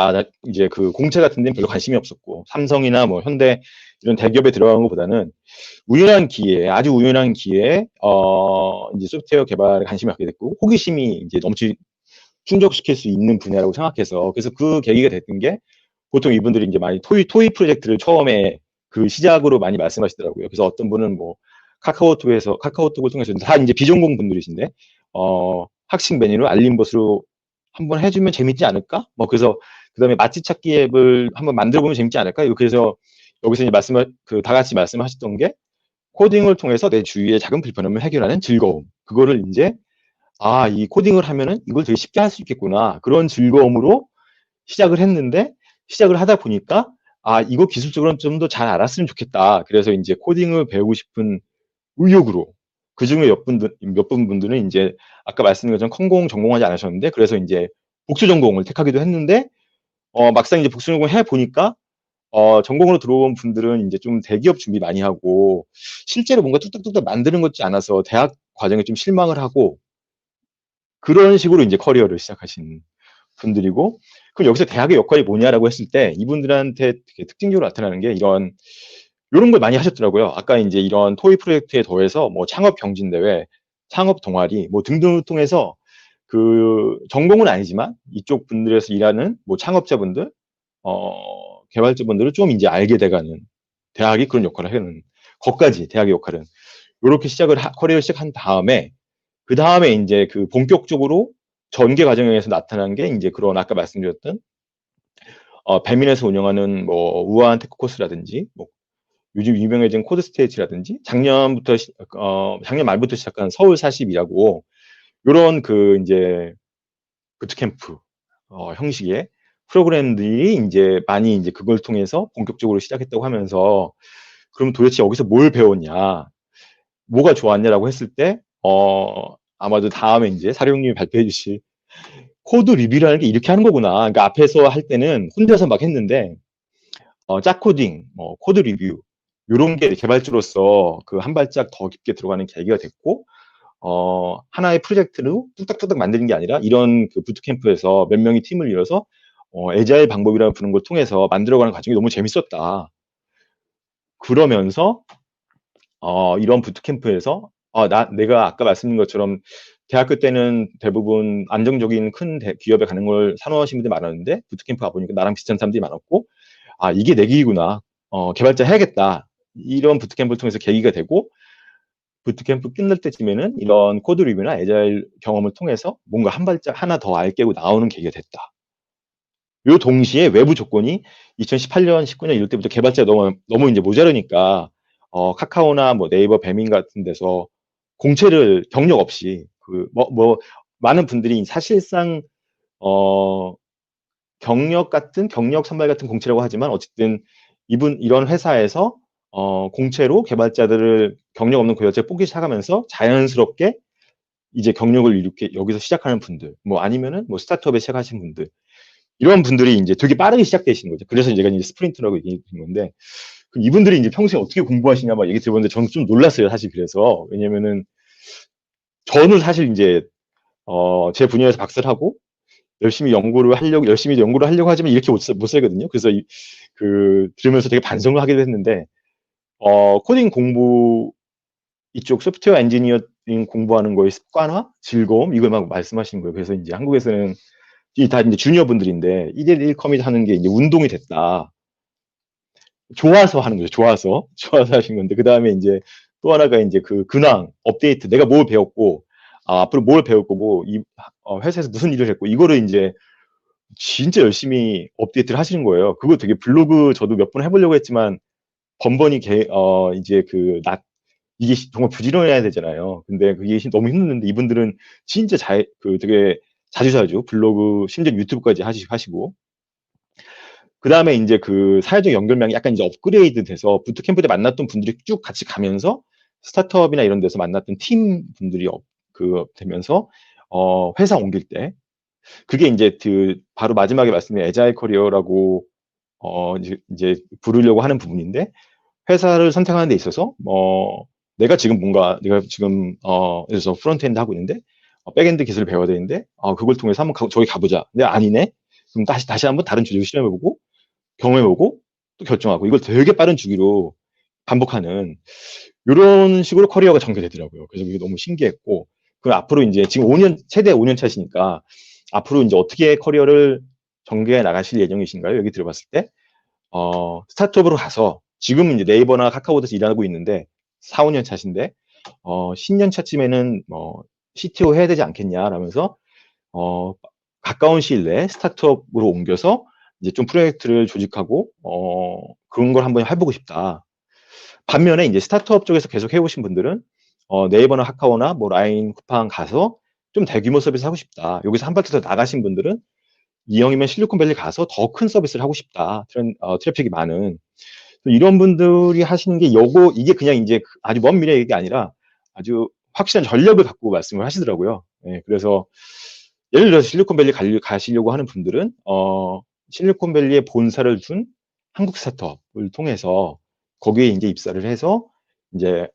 이제 그 공채 같은 데는 별로 관심이 없었고 삼성이나 뭐 현대 이런 대기업에 들어간 것보다는 우연한 기회에 아주 우연한 기회에 이제 소프트웨어 개발에 관심을 갖게 됐고 호기심이 이제 충족시킬 수 있는 분야라고 생각해서 그래서 그 계기가 됐던 게 보통 이분들이 이제 많이 토이 프로젝트를 처음에 그 시작으로 많이 말씀하시더라고요. 그래서 어떤 분은 뭐 카카오톡을 통해서 다 이제 비전공 분들이신데 학식 메뉴를 알림봇으로 한번 해주면 재밌지 않을까? 뭐 그래서 그다음에 맛집 찾기 앱을 한번 만들어 보면 재밌지 않을까? 그래서 여기서 이제 다 같이 말씀하셨던 게 코딩을 통해서 내 주위의 작은 불편함을 해결하는 즐거움. 그거를 이제 이 코딩을 하면은 이걸 되게 쉽게 할 수 있겠구나. 그런 즐거움으로 시작을 했는데 시작을 하다 보니까 이거 기술적으로는 좀 더 잘 알았으면 좋겠다. 그래서 이제 코딩을 배우고 싶은 의욕으로 그중에 몇 분들은 이제 아까 말씀드린 것처럼 컴공 전공하지 않으셨는데 그래서 이제 복수 전공을 택하기도 했는데 막상 이제 복수 전공을 해 보니까 전공으로 들어온 분들은 이제 좀 대기업 준비 많이 하고 실제로 뭔가 뚝딱뚝딱 만드는 것 같지 않아서 대학 과정에 좀 실망을 하고 그런 식으로 이제 커리어를 시작하신 분들이고 그럼 여기서 대학의 역할이 뭐냐라고 했을 때 이분들한테 되게 특징적으로 나타나는 게 이런 걸 많이 하셨더라고요. 아까 이제 이런 토이 프로젝트에 더해서 뭐 창업 경진대회, 창업 동아리 뭐 등등을 통해서 그 전공은 아니지만 이쪽 분들에서 일하는 뭐 창업자분들, 개발자분들을 좀 이제 알게 돼가는 대학이 그런 역할을 하는 것까지 대학의 역할은 이렇게 커리어를 시작한 다음에 그 다음에 이제 그 본격적으로 전개 과정에서 나타난 게 이제 그런 아까 말씀드렸던 배민에서 운영하는 뭐 우아한 테크 코스라든지 뭐 요즘 유명해진 코드 스테이지라든지 작년 말부터 시작한 서울 40이라고 요런 그 이제 부트캠프 형식의 프로그램들이 이제 많이 이제 그걸 통해서 본격적으로 시작했다고 하면서 그럼 도대체 여기서 뭘 배웠냐, 뭐가 좋았냐라고 했을 때 아마도 다음에 이제 사령님이 발표해 주실 코드 리뷰라는 게 이렇게 하는 거구나. 그러니까 앞에서 할 때는 혼자서 막 했는데 짝 코딩, 코드 리뷰 이런 게 개발자로서 그 한 발짝 더 깊게 들어가는 계기가 됐고 하나의 프로젝트로 뚝딱뚝딱 만드는 게 아니라 이런 그 부트캠프에서 몇 명이 팀을 이뤄서 애자일 방법이라고 부르는 걸 통해서 만들어가는 과정이 너무 재밌었다. 그러면서 이런 부트캠프에서 내가 아까 말씀드린 것처럼 대학교 때는 대부분 안정적인 큰 기업에 가는 걸 선호하시는 분들이 많았는데 부트캠프 가보니까 나랑 비슷한 사람들이 많았고 이게 내 길이구나. 개발자 해야겠다. 이런 부트캠프를 통해서 계기가 되고 부트캠프 끝날 때쯤에는 이런 코드 리뷰나 애자일 경험을 통해서 뭔가 한 발짝 하나 더 알게고 나오는 계기가 됐다. 요 동시에 외부 조건이 2018년, 19년 이럴 때부터 개발자가 너무 이제 모자르니까 카카오나 뭐 네이버 배민 같은 데서 공채를 경력 없이 많은 분들이 사실상 경력 선발 같은 공채라고 하지만 어쨌든 이런 회사에서 공채로 개발자들을 경력 없는 개발자를 뽑기 시작하면서 자연스럽게 이제 경력을 이렇게 여기서 시작하는 분들, 뭐 아니면은 뭐 스타트업에 시작하신 분들, 이런 분들이 이제 되게 빠르게 시작되시는 거죠. 그래서 제가 이제 스프린트라고 얘기한 건데, 그럼 이분들이 이제 평소에 어떻게 공부하시냐 막 얘기 들어봤는데 저는 좀 놀랐어요, 사실. 그래서 왜냐면은 저는 사실 이제 제 분야에서 박사를 하고 열심히 연구를 하려고 하지만 이렇게 못 살거든요. 그래서 들으면서 되게 반성을 하기도 했는데 코딩 공부 이쪽 소프트웨어 엔지니어링 공부하는 거의 습관화, 즐거움 이걸 막 말씀하시는 거예요. 그래서 이제 한국에서는 다 이제 주니어 분들인데 1대1 커밋 하는 게 이제 운동이 됐다. 좋아서 하는 거죠. 좋아서 하신 건데 그 다음에 이제 또 하나가 이제 그 근황 업데이트, 내가 뭘 배웠고 앞으로 뭘 배울 거고 회사에서 무슨 일을 했고 이거를 이제 진짜 열심히 업데이트를 하시는 거예요. 그거 되게 블로그 저도 몇 번 해보려고 했지만 번번이 이제 이게 정말 부지런해야 되잖아요. 근데 그게 너무 힘든데 이분들은 진짜 되게 자주 블로그 심지어 유튜브까지 하시고 그 다음에 이제 그 사회적 연결망이 약간 이제 업그레이드 돼서 부트캠프 때 만났던 분들이 쭉 같이 가면서 스타트업이나 이런 데서 만났던 팀 분들이 되면서 회사 옮길 때 그게 이제 바로 마지막에 말씀드린 애자일 커리어라고 이제 부르려고 하는 부분인데 회사를 선택하는 데 있어서 내가 지금 예를 들어서 프론트엔드 하고 있는데 백엔드 기술을 배워야 되는데 그걸 통해서 한번 저기 가보자. 근데 아니네. 그럼 다시 한번 다른 주제를 실험해보고 경험해보고 또 결정하고 이걸 되게 빠른 주기로 반복하는 이런 식으로 커리어가 전개되더라고요. 그래서 그게 너무 신기했고 그 앞으로 이제 지금 최대 5년 차시니까 앞으로 이제 어떻게 커리어를 전개해 나가실 예정이신가요? 여기 들어봤을 때 스타트업으로 가서 지금 이제 네이버나 카카오에서 일하고 있는데 4, 5년 차신데 10년 차쯤에는 CTO 해야 되지 않겠냐라면서 가까운 시일 내에 스타트업으로 옮겨서 이제 좀 프로젝트를 조직하고 그런 걸 한번 해보고 싶다. 반면에 이제 스타트업 쪽에서 계속 해오신 분들은 네이버나 카카오나 뭐 라인, 쿠팡 가서 좀 대규모 서비스 하고 싶다. 여기서 한 발짝 더 나가신 분들은 이왕이면 실리콘밸리 가서 더 큰 서비스를 하고 싶다. 트래픽이 많은. 이런 분들이 하시는 게 이게 그냥 이제 아주 먼 미래 얘기가 아니라 아주 확실한 전략을 갖고 말씀을 하시더라고요. 예, 그래서 예를 들어서 실리콘밸리 가시려고 하는 분들은 실리콘밸리에 본사를 둔 한국 스타트업을 통해서 거기에 이제 입사를 해서 이제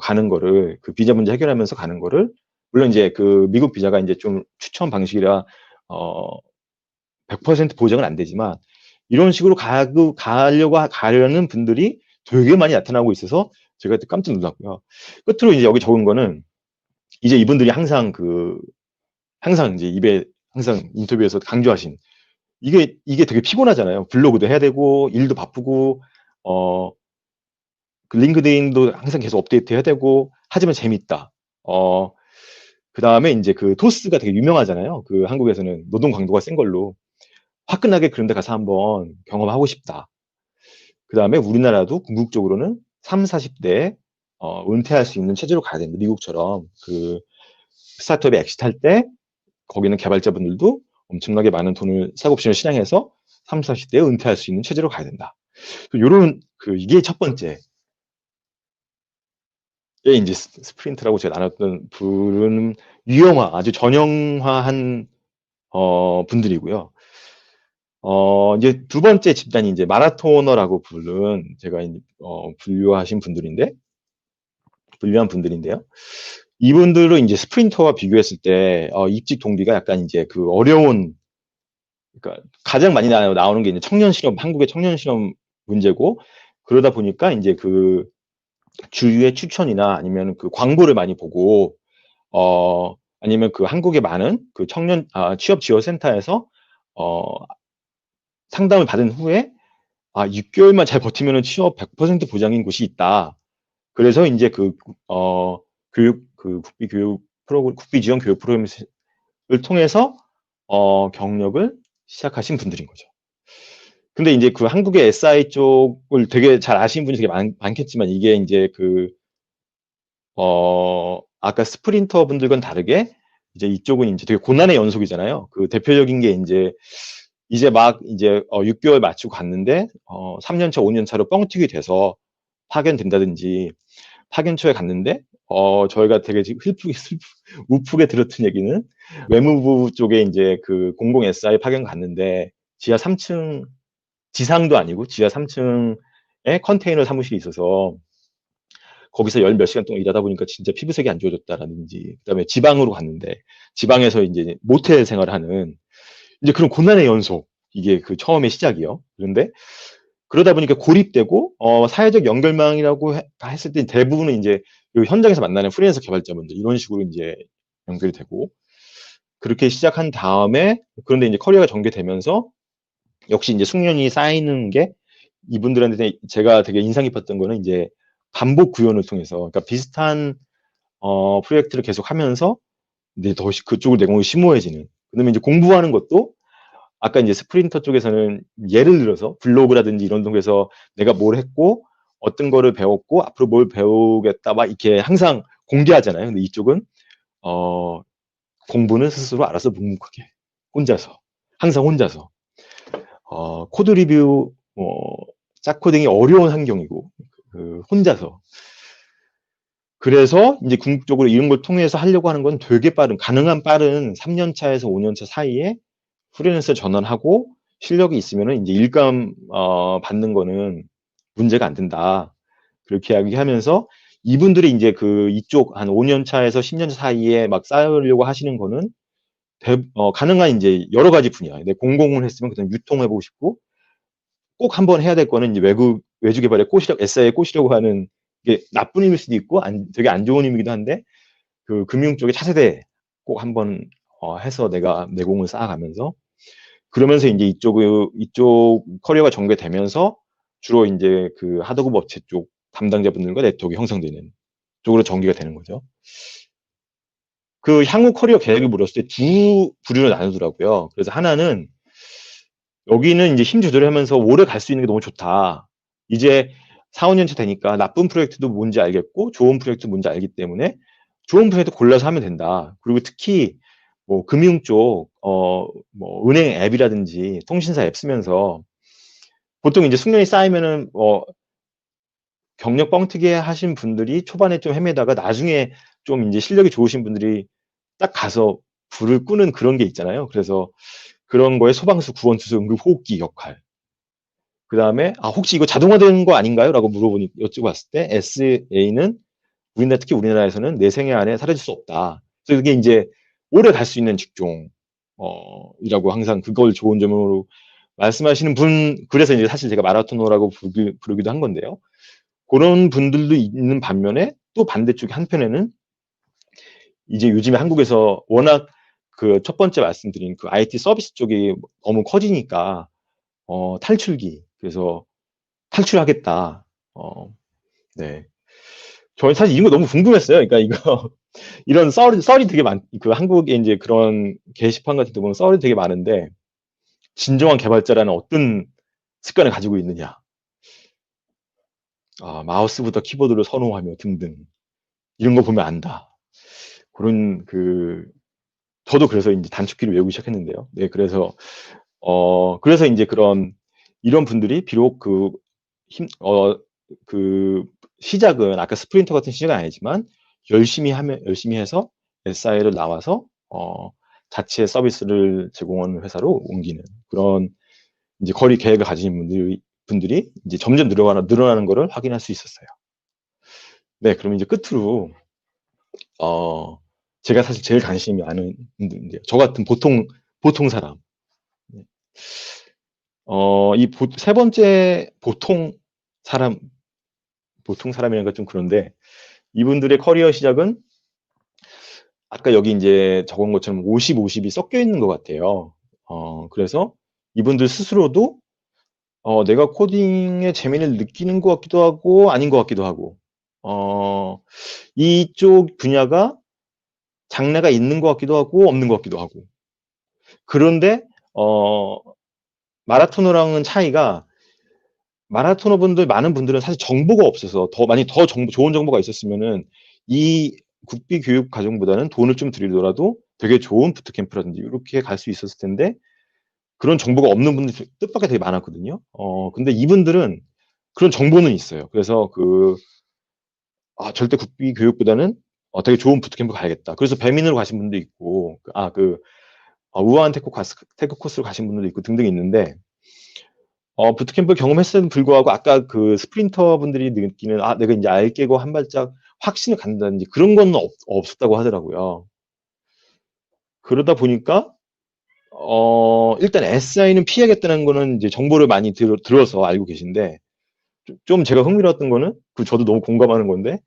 가는 거를 그 비자 문제 해결하면서 가는 거를 물론 이제 그 미국 비자가 이제 좀 추천 방식이라 100% 보장은 안 되지만 이런 식으로 가려는 분들이 되게 많이 나타나고 있어서 제가 깜짝 놀랐고요. 끝으로 이제 여기 적은 거는 이제 이분들이 항상 이제 입에 항상 인터뷰에서 강조하신 이게 되게 피곤하잖아요. 블로그도 해야 되고 일도 바쁘고 그 링크드인도 항상 계속 업데이트 해야 되고 하지만 재밌다. 그다음에 이제 그 토스가 되게 유명하잖아요. 그 한국에서는 노동 강도가 센 걸로 화끈하게 그런 데 가서 한번 경험하고 싶다. 그다음에 우리나라도 궁극적으로는 3, 40대에 은퇴할 수 있는 체제로 가야 된다. 미국처럼 그 스타트업에 엑시트할 때 거기는 개발자분들도 엄청나게 많은 돈을 싹옵션을 실행해서 3, 40대에 은퇴할 수 있는 체제로 가야 된다. 요런 이게 첫 번째. 예, 이제 스프린트라고 제가 나눴던 분은 아주 전형화한 분들이고요. 이제 두 번째 집단이 이제 마라토너라고 제가 분류한 분들인데요. 이분들은 이제 스프린터와 비교했을 때 입직 동기가 약간 이제 그러니까 가장 많이 나오는 게 이제 한국의 청년 실험 문제고 그러다 보니까 이제 그 주위의 추천이나 아니면 그 광고를 많이 보고 아니면 그 한국에 많은 그 청년 취업 지원 센터에서 상담을 받은 후에 6개월만 잘 버티면은 취업 100% 보장인 곳이 있다. 그래서 이제 국비 지원 교육 프로그램을 통해서 경력을 시작하신 분들인 거죠. 근데 이제 그 한국의 SI 쪽을 되게 잘 아시는 분이 되게 많겠지만 이게 이제 아까 스프린터 분들과는 다르게 이제 이쪽은 이제 되게 고난의 연속이잖아요. 그 대표적인 게 이제 막 6개월 마치고 갔는데 3년 차, 5년 차로 뻥튀기 돼서 파견된다든지 파견 초에 갔는데 저희가 되게 우프게 들었던 얘기는 외무부 쪽에 이제 그 공공 SI 파견 갔는데 지하 3층 지상도 아니고 지하 3층에 컨테이너 사무실이 있어서 거기서 열 몇 시간 동안 일하다 보니까 진짜 피부색이 안 좋아졌다라든지 그다음에 지방으로 갔는데 지방에서 이제 모텔 생활을 하는 이제 그런 고난의 연속 이게 그 처음의 시작이요. 그런데 그러다 보니까 고립되고 사회적 연결망이라고 했을 때 대부분은 이제 현장에서 만나는 프리랜서 개발자분들 이런 식으로 이제 연결이 되고 그렇게 시작한 다음에 그런데 이제 커리어가 전개되면서 역시 이제 숙련이 쌓이는 게 이분들한테 제가 되게 인상 깊었던 거는 이제 반복 구현을 통해서 그러니까 비슷한 프로젝트를 계속 하면서 이제 더 그쪽을 내공이 심오해지는 그다음에 이제 공부하는 것도 아까 이제 스프린터 쪽에서는 예를 들어서 블로그라든지 이런 쪽에서 내가 뭘 했고 어떤 거를 배웠고 앞으로 뭘 배우겠다 막 이렇게 항상 공개하잖아요. 근데 이쪽은 공부는 스스로 알아서 묵묵하게 항상 혼자서 코드 리뷰 짝코딩이 어려운 환경이고 혼자서 그래서 이제 궁극적으로 이런 걸 통해서 하려고 하는 건 되게 가능한 빠른 3년 차에서 5년 차 사이에 프리랜서 전환하고 실력이 있으면은 이제 일감 받는 거는 문제가 안 된다. 그렇게 이야기하면서 이분들이 이제 그 이쪽 한 5년 차에서 10년 차 사이에 막 쌓으려고 하시는 거는 가능한 이제 여러 가지 분야. 내 공공을 했으면 그다음 유통해보고 싶고 꼭 한번 해야 될 거는 이제 외주 개발에 SI에 꽂으려고 하는 게 나쁜 의미일 수도 있고 되게 안 좋은 의미이기도 한데 그 금융 쪽에 차세대 꼭 한번 해서 내가 내공을 쌓아가면서 그러면서 이제 이쪽 커리어가 전개되면서 주로 이제 그 하드급 업체 쪽 담당자분들과 네트워크가 형성되는 쪽으로 전개가 되는 거죠. 그 향후 커리어 계획을 물었을 때 두 부류로 나누더라고요. 그래서 하나는 여기는 이제 힘 조절하면서 오래 갈 수 있는 게 너무 좋다. 이제 4, 5년 차 되니까 나쁜 프로젝트도 뭔지 알겠고 좋은 프로젝트도 뭔지 알기 때문에 좋은 프로젝트 골라서 하면 된다. 그리고 특히 뭐 금융 쪽, 뭐 은행 앱이라든지 통신사 앱 쓰면서 보통 이제 숙련이 쌓이면은 경력 뻥튀기 하신 분들이 초반에 좀 헤매다가 나중에 좀 이제 실력이 좋으신 분들이 딱 가서 불을 끄는 그런 게 있잖아요. 그래서 그런 거에 소방수, 구원투수, 응급호흡기 역할. 그 다음에, 혹시 이거 자동화되는 거 아닌가요? 라고 여쭤봤을 때, SA는 특히 우리나라에서는 내 생애 안에 사라질 수 없다. 그래서 이게 이제 오래 갈 수 있는 직종, 이라고 항상 그걸 좋은 점으로 말씀하시는 분, 그래서 이제 사실 제가 마라토너라고 부르기도 한 건데요. 그런 분들도 있는 반면에 또 반대쪽에 한편에는 이제 요즘에 한국에서 워낙 그 첫 번째 말씀드린 그 IT 서비스 쪽이 너무 커지니까 탈출기. 그래서 탈출하겠다. 네. 저는 사실 이런 거 너무 궁금했어요. 그러니까 이거 이런 썰이 되게 그 한국에 이제 그런 게시판 같은 데 보면 썰이 되게 많은데 진정한 개발자라는 어떤 습관을 가지고 있느냐. 마우스보다 키보드를 선호하며 등등. 이런 거 보면 안다. 그런 저도 그래서 이제 단축키를 외우기 시작했는데요. 네, 그래서 이제 이런 분들이 비록 그 시작은 아까 스프린터 같은 시작은 아니지만 열심히 해서 SI를 나와서 자체 서비스를 제공하는 회사로 옮기는 그런 이제 거리 계획을 가진 분들이 이제 점점 늘어나는 거를 확인할 수 있었어요. 네, 그럼 이제 끝으로 제가 사실 제일 관심이 많은 분들인데요. 저 같은 보통 사람. 세 번째 보통 사람이라는 건 좀 그런데, 이분들의 커리어 시작은 아까 여기 이제 적은 것처럼 50, 50이 섞여 있는 것 같아요. 그래서 이분들 스스로도 내가 코딩의 재미를 느끼는 것 같기도 하고, 아닌 것 같기도 하고, 이쪽 분야가 장래가 있는 것 같기도 하고, 없는 것 같기도 하고. 그런데, 마라토너랑은 차이가, 많은 분들은 사실 정보가 없어서 만약 좋은 정보가 있었으면은 이 국비 교육 과정보다는 돈을 좀 들이더라도 되게 좋은 부트캠프라든지 이렇게 갈 수 있었을 텐데 그런 정보가 없는 분들이 뜻밖의 되게 많았거든요. 근데 이분들은 그런 정보는 있어요. 그래서 절대 국비 교육보다는 되게 좋은 부트캠프 가야겠다. 그래서 배민으로 가신 분도 있고, 우아한 테크 코스로 가신 분들도 있고 등등 있는데, 부트캠프 경험했음에도 불구하고 아까 그 스프린터 분들이 느끼는 내가 이제 알 깨고 한 발짝 확신을 갖는다든지 그런 건 없었다고 하더라고요. 그러다 보니까 일단 SI는 피하겠다는 거는 이제 정보를 많이 들어서 알고 계신데 좀 제가 흥미로웠던 거는 저도 너무 공감하는 건데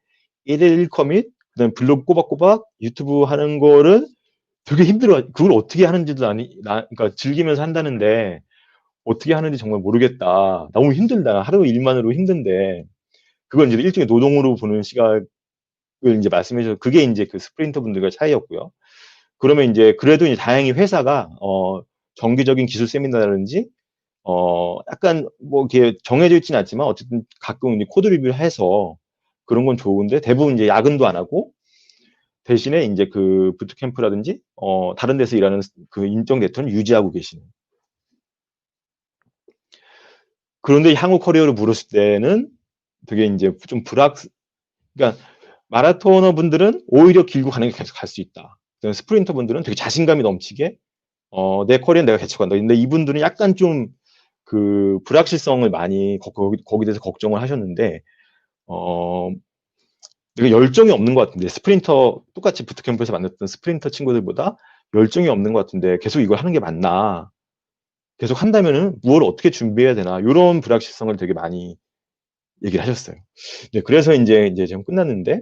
1일 1커밋 그다음에 블로그 꼬박꼬박 유튜브 하는 거를 되게 힘들어. 그걸 어떻게 하는지도 그러니까 즐기면서 한다는데 어떻게 하는지 정말 모르겠다. 너무 힘들다. 하루 일만으로 힘든데 그건 이제 일종의 노동으로 보는 시각을 이제 말씀해 주셔서 그게 이제 그 스프린터 분들과 차이였고요. 그러면 이제 그래도 이제 다행히 회사가 정기적인 기술 세미나라든지 약간 뭐 이렇게 정해져 있지는 않지만 어쨌든 가끔 이제 코드 리뷰를 해서 그런 건 좋은데 대부분 이제 야근도 안 하고 대신에 이제 그 부트캠프라든지 다른 데서 일하는 그 인정 대표는 유지하고 계시는. 그런데 향후 커리어를 물었을 때는 되게 이제 좀 그러니까 마라토너 분들은 오히려 길고 가는 게 계속 갈 수 있다. 스프린터 분들은 되게 자신감이 넘치게 내 커리어는 내가 개척한다. 근데 이분들은 약간 좀 그 불확실성을 많이 거기에 대해서 걱정을 하셨는데 내가 열정이 없는 것 같은데, 스프린터, 똑같이 부트캠프에서 만났던 스프린터 친구들보다 열정이 없는 것 같은데, 계속 이걸 하는 게 맞나? 계속 한다면은 뭘 어떻게 준비해야 되나? 이런 불확실성을 되게 많이 얘기를 하셨어요. 네, 그래서 이제 지금 끝났는데,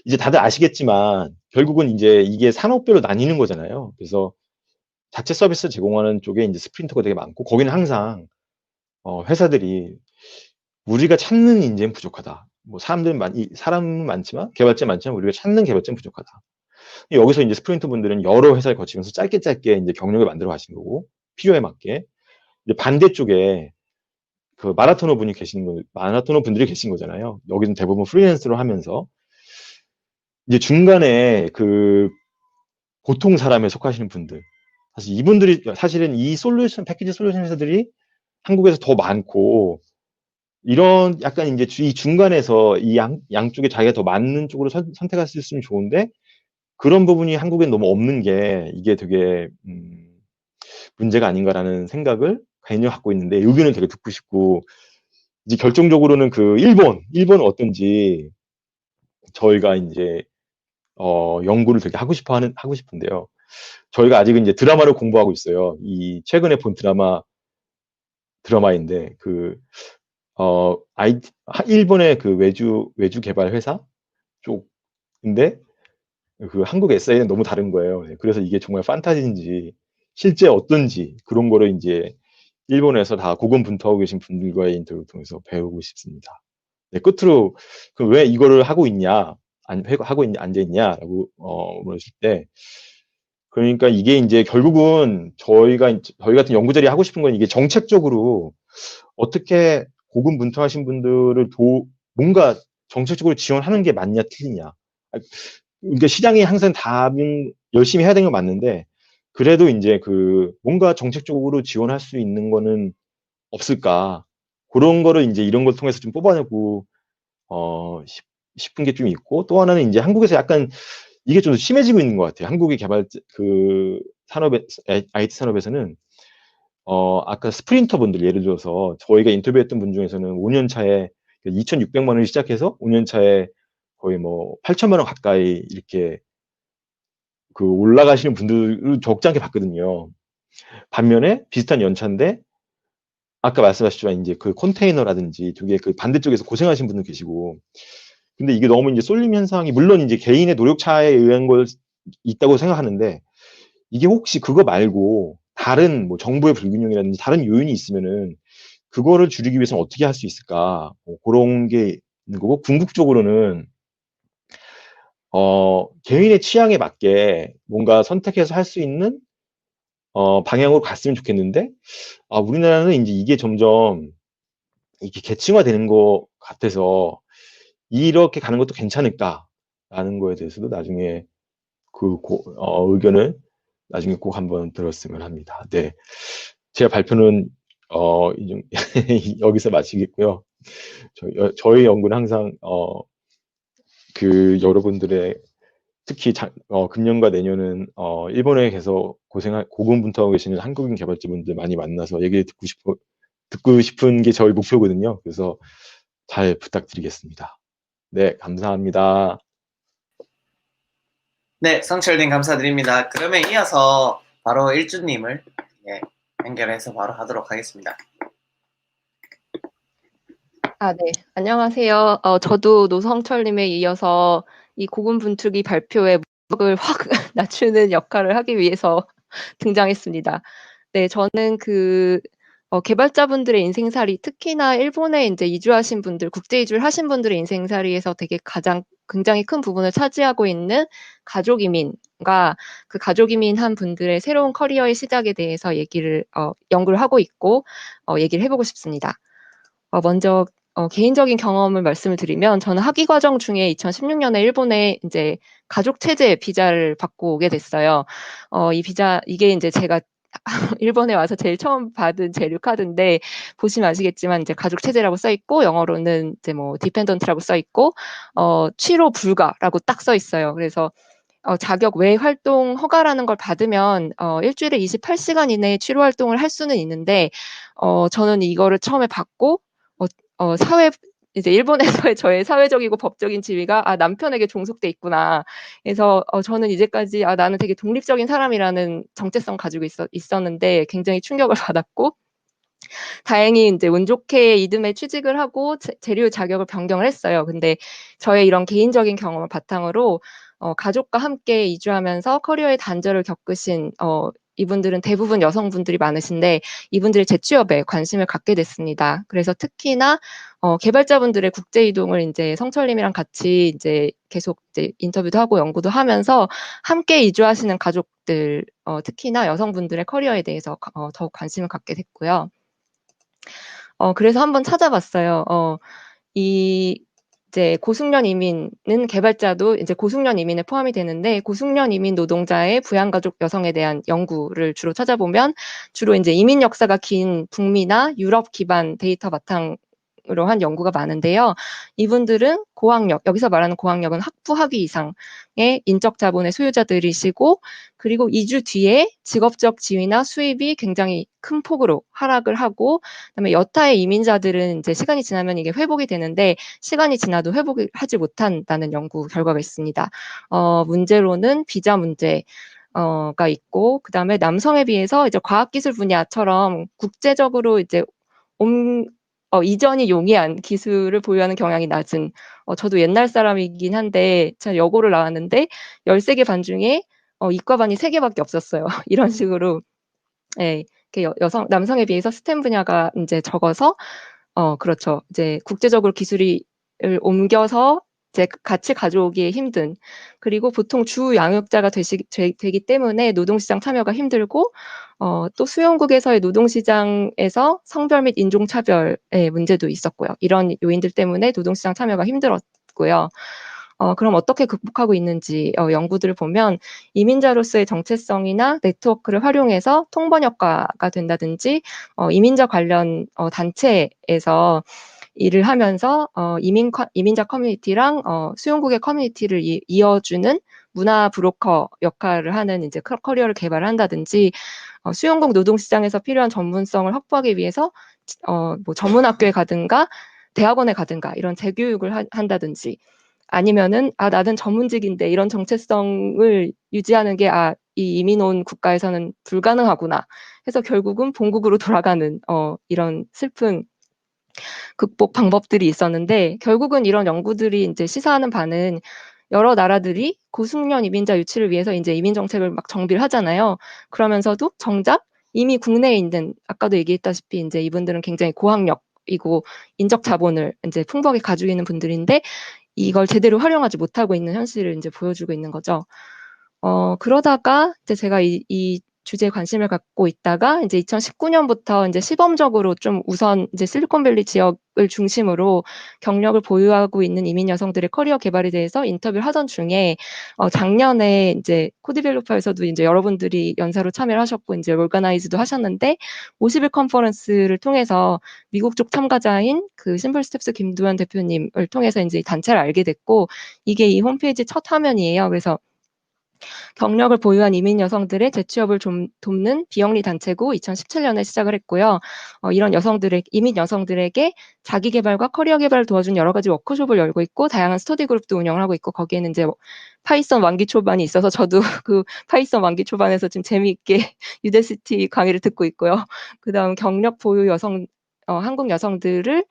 이제 다들 아시겠지만, 결국은 이제 이게 산업별로 나뉘는 거잖아요. 그래서 자체 서비스 제공하는 쪽에 이제 스프린터가 되게 많고, 거기는 항상, 회사들이 우리가 찾는 인재는 부족하다. 뭐 사람은 많지만, 개발자 많지만, 우리가 찾는 개발자는 부족하다. 여기서 이제 스프린터 분들은 여러 회사를 거치면서 짧게 이제 경력을 만들어 가신 거고, 필요에 맞게. 이제 반대쪽에 그 마라토너 분들이 계신 거잖아요. 여기는 대부분 프리랜서로 하면서, 이제 중간에 그 보통 사람에 속하시는 분들. 사실 이분들이, 사실은 이 패키지 솔루션 회사들이 한국에서 더 많고, 이런 약간 이제 이 중간에서 이 양쪽에 자기가 더 맞는 쪽으로 선택할 수 있으면 좋은데, 그런 부분이 한국엔 너무 없는 게 이게 되게 문제가 아닌가라는 생각을 개인적으로 갖고 있는데, 의견을 되게 듣고 싶고, 이제 결정적으로는 그 일본은 어떤지 저희가 이제 연구를 되게 하고 싶은데요. 저희가 아직은 이제 드라마를 공부하고 있어요. 이 최근에 본 드라마인데 일본의 그 외주 개발 회사 쪽인데, 그 한국 SI는 너무 다른 거예요. 네, 그래서 이게 정말 판타지인지 실제 어떤지 그런 거를 이제 일본에서 다 고군분투하고 계신 분들과의 인터뷰를 통해서 배우고 싶습니다. 네, 끝으로 왜 이거를 하고 있냐, 앉아 있냐라고 물으실 때, 그러니까 이게 이제 결국은 저희 같은 연구자리 하고 싶은 건, 이게 정책적으로 어떻게 고군분투하신 분들을 뭔가 정책적으로 지원하는 게 맞냐 틀리냐. 그러니까 시장이 항상 열심히 해야 되는 건 맞는데, 그래도 이제 뭔가 정책적으로 지원할 수 있는 거는 없을까. 그런 거를 이제 이런 걸 통해서 좀 뽑아내고, 싶은 게 좀 있고, 또 하나는 이제 한국에서 약간 이게 좀 심해지고 있는 것 같아요. 한국의 IT 산업에서는, 아까 스프린터 분들 예를 들어서 저희가 인터뷰했던 분 중에서는 5년 차에 2,600만 원을 시작해서 5년 차에 거의 뭐 8천만 원 가까이 이렇게 올라가시는 분들을 적지 않게 봤거든요. 반면에 비슷한 연차인데, 아까 말씀하셨지만 이제 그 컨테이너라든지 되게 그 반대쪽에서 고생하신 분들 계시고, 근데 이게 너무 이제 쏠림 현상이, 물론 이제 개인의 노력 차에 의한 걸 있다고 생각하는데, 이게 혹시 그거 말고 다른 뭐 정부의 불균형이라든지 다른 요인이 있으면은 그거를 줄이기 위해서는 어떻게 할 수 있을까? 그런 게 있는 거고, 궁극적으로는 개인의 취향에 맞게 뭔가 선택해서 할 수 있는 방향으로 갔으면 좋겠는데, 우리나라는 이제 이게 점점 이렇게 계층화되는 것 같아서, 이렇게 가는 것도 괜찮을까라는 거에 대해서도 나중에 의견을 나중에 꼭 한번 들었으면 합니다. 네. 제 발표는 여기서 마치겠고요. 저희 연구는 항상 여러분들의 특히 금년과 내년은 일본에 계속 고군분투하고 계시는 한국인 개발자분들 많이 만나서 얘기 듣고 싶은 게 저희 목표거든요. 그래서 잘 부탁드리겠습니다. 네, 감사합니다. 네, 성철님 감사드립니다. 그러면 이어서 바로 일주님을 연결해서 바로 하도록 하겠습니다. 네. 안녕하세요. 저도 노성철님에 이어서 이 고군분투기 발표의 무력을 확 낮추는 역할을 하기 위해서 등장했습니다. 네, 저는 개발자분들의 인생살이, 특히나 일본에 이제 이주하신 분들, 국제 이주를 하신 분들의 인생살이에서 되게 굉장히 큰 부분을 차지하고 있는 가족 이민과 그 가족 이민한 분들의 새로운 커리어의 시작에 대해서 연구를 하고 있고, 얘기를 해보고 싶습니다. 먼저 개인적인 경험을 말씀을 드리면, 저는 학위 과정 중에 2016년에 일본에 이제 가족 체제 비자를 받고 오게 됐어요. 이게 이제 제가 일본에 와서 제일 처음 받은 재료 카드인데, 보시면 아시겠지만 이제 가족 체제라고 써 있고, 영어로는 이제 뭐 디펜던트라고 써 있고, 취로 불가라고 딱 써 있어요. 그래서 자격 외 활동 허가라는 걸 받으면 일주일에 28시간 이내에 취로 활동을 할 수는 있는데, 저는 이거를 처음에 받고 사회 이제 일본에서의 저의 사회적이고 법적인 지위가 남편에게 종속돼 있구나. 그래서 저는 이제까지 나는 되게 독립적인 사람이라는 정체성 가지고 있었는데 굉장히 충격을 받았고 다행히 이제 운 좋게 이듬해 취직을 하고 재료 자격을 변경을 했어요. 근데 저의 이런 개인적인 경험을 바탕으로 가족과 함께 이주하면서 커리어의 단절을 겪으신 이분들은 대부분 여성분들이 많으신데 이분들의 재취업에 관심을 갖게 됐습니다. 그래서 특히나 개발자분들의 국제 이동을 이제 성철님이랑 같이 이제 계속 이제 인터뷰도 하고 연구도 하면서 함께 이주하시는 가족들, 특히나 여성분들의 커리어에 대해서 더욱 관심을 갖게 됐고요. 그래서 한번 찾아봤어요. 이제 고숙련 이민은 개발자도 이제 고숙련 이민에 포함이 되는데 고숙련 이민 노동자의 부양가족 여성에 대한 연구를 주로 찾아보면 주로 이제 이민 역사가 긴 북미나 유럽 기반 데이터 바탕으로 한 연구가 많은데요. 이분들은 고학력, 여기서 말하는 고학력은 학부 학위 이상의 인적 자본의 소유자들이시고 그리고 이주 뒤에 직업적 지위나 수입이 굉장히 큰 폭으로 하락을 하고 그다음에 여타의 이민자들은 이제 시간이 지나면 이게 회복이 되는데 시간이 지나도 회복을 하지 못한다는 연구 결과가 있습니다. 문제로는 비자 문제가 있고 그다음에 남성에 비해서 이제 과학기술 분야처럼 국제적으로 이제 이전이 용이한 기술을 보유하는 경향이 낮은 저도 옛날 사람이긴 한데 제가 여고를 나왔는데 13개 반 중에 이과반이 3개밖에 없었어요. 이런 식으로 예. 남성에 비해서 스템 분야가 이제 적어서 그렇죠. 이제 국제적으로 기술을 옮겨서 이제 같이 가져오기에 힘든 그리고 보통 주 양육자가 되기 때문에 노동시장 참여가 힘들고 또 수용국에서의 노동시장에서 성별 및 인종차별의 문제도 있었고요. 이런 요인들 때문에 노동시장 참여가 힘들었고요. 그럼 어떻게 극복하고 있는지 연구들을 보면 이민자로서의 정체성이나 네트워크를 활용해서 통번역가가 된다든지 이민자 관련 단체에서 일을 하면서 이민자 커뮤니티랑 수용국의 커뮤니티를 이어주는 문화 브로커 역할을 하는 이제 커리어를 개발한다든지 수용국 노동시장에서 필요한 전문성을 확보하기 위해서 뭐 전문학교에 가든가 대학원에 가든가 이런 재교육을 한다든지 아니면은 나는 전문직인데 이런 정체성을 유지하는 게 이 이민 온 국가에서는 불가능하구나 해서 결국은 본국으로 돌아가는 이런 슬픈 극복 방법들이 있었는데 결국은 이런 연구들이 이제 시사하는 바는 여러 나라들이 고숙련 이민자 유치를 위해서 이제 이민 정책을 막 정비를 하잖아요. 그러면서도 정작 이미 국내에 있는 아까도 얘기했다시피 이제 이분들은 굉장히 고학력이고 인적 자본을 이제 풍부하게 가지고 있는 분들인데 이걸 제대로 활용하지 못하고 있는 현실을 이제 보여주고 있는 거죠. 그러다가 이제 제가 이 주제에 관심을 갖고 있다가 이제 2019년부터 이제 시범적으로 좀 우선 이제 실리콘밸리 지역을 중심으로 경력을 보유하고 있는 이민 여성들의 커리어 개발에 대해서 인터뷰를 하던 중에 작년에 이제 코디벨로퍼에서도 이제 여러분들이 연사로 참여를 하셨고 이제 올가나이즈도 하셨는데 50일 컨퍼런스를 통해서 미국 쪽 참가자인 그 심플스텝스 김두현 대표님을 통해서 이제 단체를 알게 됐고 이게 이 홈페이지 첫 화면이에요. 그래서 경력을 보유한 이민 여성들의 재취업을 좀 돕는 비영리 단체고 2017년에 시작을 했고요. 이런 이민 여성들에게 자기 개발과 커리어 개발을 도와준 여러 가지 워크숍을 열고 있고 다양한 스터디 그룹도 운영을 하고 있고 거기에는 이제 파이썬 완기 초반이 있어서 저도 그 파이썬 완기 초반에서 지금 재미있게 유데시티 강의를 듣고 있고요. 그다음 경력 보유 한국 여성들의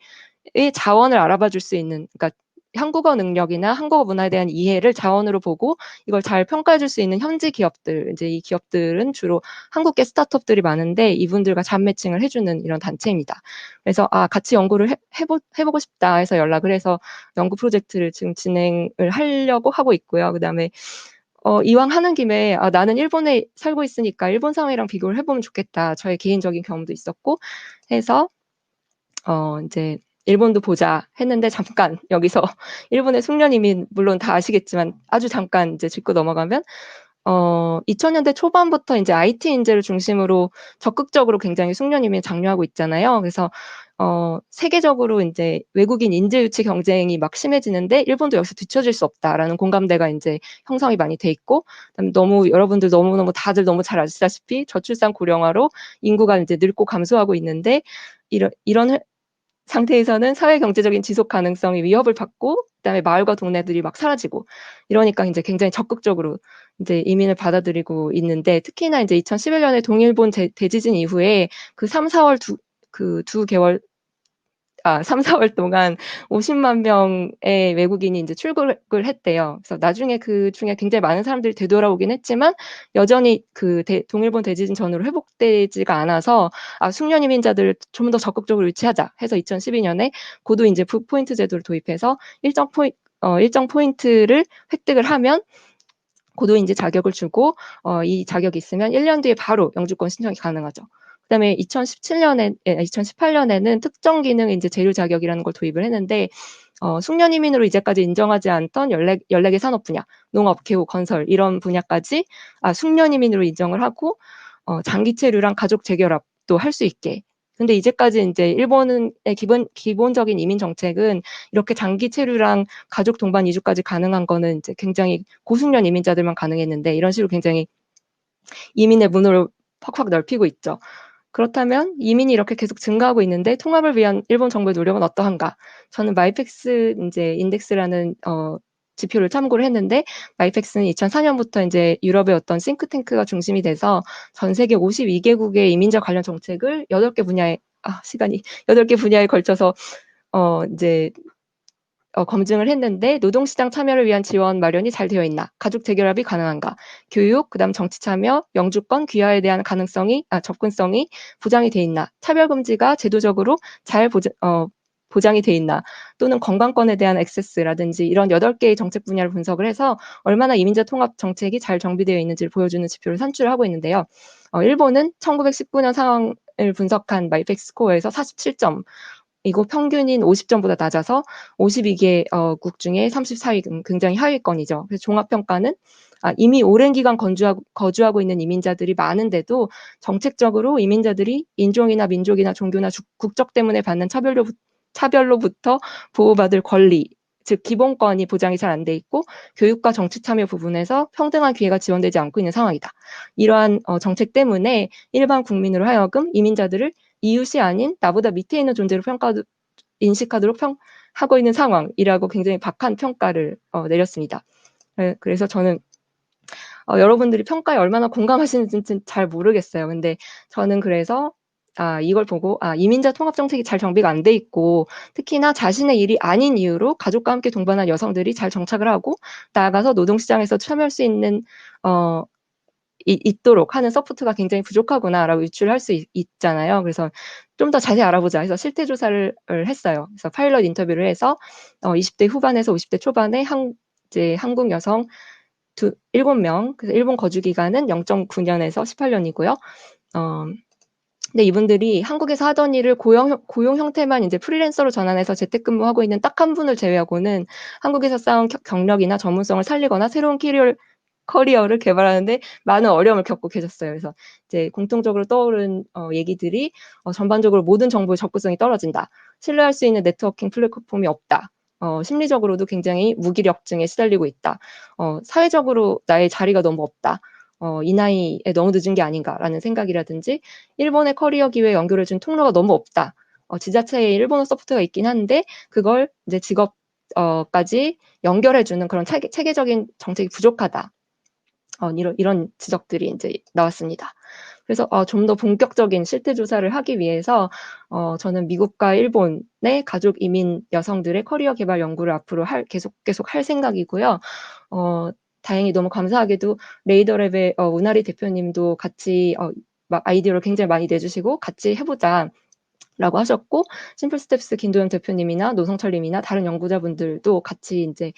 자원을 알아봐 줄 수 있는 그러니까 한국어 능력이나 한국어 문화에 대한 이해를 자원으로 보고 이걸 잘 평가해 줄 수 있는 현지 기업들, 이제 이 기업들은 주로 한국계 스타트업들이 많은데 이분들과 잡 매칭을 해주는 이런 단체입니다. 그래서 같이 연구를 해보고 싶다 해서 연락을 해서 연구 프로젝트를 지금 진행을 하려고 하고 있고요. 그다음에 이왕 하는 김에 나는 일본에 살고 있으니까 일본 상황이랑 비교를 해보면 좋겠다. 저의 개인적인 경험도 있었고 해서 이제 일본도 보자 했는데 잠깐 여기서 일본의 숙련 이민 물론 다 아시겠지만 아주 잠깐 이제 짚고 넘어가면 2000년대 초반부터 이제 IT 인재를 중심으로 적극적으로 굉장히 숙련 이민을 장려하고 있잖아요. 그래서 세계적으로 이제 외국인 인재 유치 경쟁이 막 심해지는데 일본도 여기서 뒤처질 수 없다라는 공감대가 이제 형성이 많이 돼 있고 그다음에 여러분들 너무너무 다들 너무 잘 아시다시피 저출산 고령화로 인구가 이제 늙고 감소하고 있는데 이런 상태에서는 사회 경제적인 지속 가능성이 위협을 받고 그다음에 마을과 동네들이 막 사라지고 이러니까 이제 굉장히 적극적으로 이제 이민을 받아들이고 있는데 특히나 이제 2011년에 동일본 대지진 이후에 그 3, 4월 두 개월 3, 4월 동안 50만 명의 외국인이 이제 출국을 했대요. 그래서 나중에 그 중에 굉장히 많은 사람들이 되돌아오긴 했지만 여전히 그 동일본 대지진 전후로 회복되지가 않아서 숙련 이민자들을 좀 더 적극적으로 유치하자 해서 2012년에 고도 이제 포인트 제도를 도입해서 일정 포인트를 획득을 하면 고도 인지 자격을 주고 이 자격이 있으면 1년 뒤에 바로 영주권 신청이 가능하죠. 그다음에 2018년에는 특정 기능 이제 재료 자격이라는 걸 도입을 했는데 숙련 이민으로 이제까지 인정하지 않던 14개 산업 분야, 농업, 개호, 건설 이런 분야까지 숙련 이민으로 인정을 하고 장기 체류랑 가족 재결합도 할 수 있게. 근데 이제까지 이제 일본의 기본적인 이민 정책은 이렇게 장기 체류랑 가족 동반 이주까지 가능한 거는 이제 굉장히 고숙련 이민자들만 가능했는데 이런 식으로 굉장히 이민의 문호를 팍팍 넓히고 있죠. 그렇다면 이민이 이렇게 계속 증가하고 있는데 통합을 위한 일본 정부의 노력은 어떠한가? 저는 마이펙스 이제 인덱스라는 지표를 참고를 했는데 마이펙스는 2004년부터 이제 유럽의 어떤 싱크탱크가 중심이 돼서 전 세계 52개국의 이민자 관련 정책을 8개 분야에 8개 분야에 걸쳐서 이제 검증을 했는데 노동시장 참여를 위한 지원 마련이 잘 되어 있나, 가족 재결합이 가능한가, 교육, 그다음 정치 참여, 영주권, 귀화에 대한 접근성이 보장이 돼 있나, 차별금지가 제도적으로 잘 보장이 돼 있나, 또는 건강권에 대한 액세스라든지 이런 8개의 정책 분야를 분석을 해서 얼마나 이민자 통합 정책이 잘 정비되어 있는지를 보여주는 지표를 산출을 하고 있는데요. 일본은 1919년 상황을 분석한 마이펙스 스코어에서 47점, 이거 평균인 50점보다 낮아서 52개 국 중에 34위 굉장히 하위권이죠. 그래서 종합평가는 이미 오랜 기간 거주하고 있는 이민자들이 많은데도 정책적으로 이민자들이 인종이나 민족이나 종교나 국적 때문에 받는 차별로부터 보호받을 권리, 즉 기본권이 보장이 잘 안 돼 있고 교육과 정치 참여 부분에서 평등한 기회가 지원되지 않고 있는 상황이다. 이러한 정책 때문에 일반 국민으로 하여금 이민자들을 이웃이 아닌 나보다 밑에 있는 존재로 인식하도록 하고 있는 상황이라고 굉장히 박한 평가를 내렸습니다. 그래서 저는 여러분들이 평가에 얼마나 공감하시는지는 잘 모르겠어요. 근데 저는 그래서 이걸 보고 이민자 통합 정책이 잘 정비가 안 돼 있고 특히나 자신의 일이 아닌 이유로 가족과 함께 동반한 여성들이 잘 정착을 하고 나아가서 노동시장에서 참여할 수 있는 있도록 하는 서포트가 굉장히 부족하구나라고 유출할 수 있잖아요. 그래서 좀 더 자세히 알아보자 해서 실태 조사를 했어요. 그래서 파일럿 인터뷰를 해서 20대 후반에서 50대 초반에 이제 한국 여성 7명, 그래서 일본 거주 기간은 0.9년에서 18년이고요. 근데 이분들이 한국에서 하던 일을 고용 형태만 이제 프리랜서로 전환해서 재택근무하고 있는 딱 한 분을 제외하고는 한국에서 쌓은 경력이나 전문성을 살리거나 새로운 커리어를 개발하는데 많은 어려움을 겪고 계셨어요. 그래서 이제 공통적으로 떠오른 얘기들이 전반적으로 모든 정보의 접근성이 떨어진다. 신뢰할 수 있는 네트워킹 플랫폼이 없다. 심리적으로도 굉장히 무기력증에 시달리고 있다. 사회적으로 나의 자리가 너무 없다. 이 나이에 너무 늦은 게 아닌가라는 생각이라든지 일본의 커리어 기회에 연결해준 통로가 너무 없다. 지자체에 일본어 소프트가 있긴 한데 그걸 이제 직업까지 연결해주는 그런 체계적인 정책이 부족하다. 이런 지적들이 이제 나왔습니다. 그래서 좀 더 본격적인 실태 조사를 하기 위해서 저는 미국과 일본의 가족 이민 여성들의 커리어 개발 연구를 앞으로 계속 할 생각이고요. 다행히 너무 감사하게도 레이더랩의 운하리 대표님도 같이 아이디어를 굉장히 많이 내주시고 같이 해보자. 라고 하셨고 심플스텝스 김도현 대표님이나 노성철님이나 다른 연구자분들도 같이 이제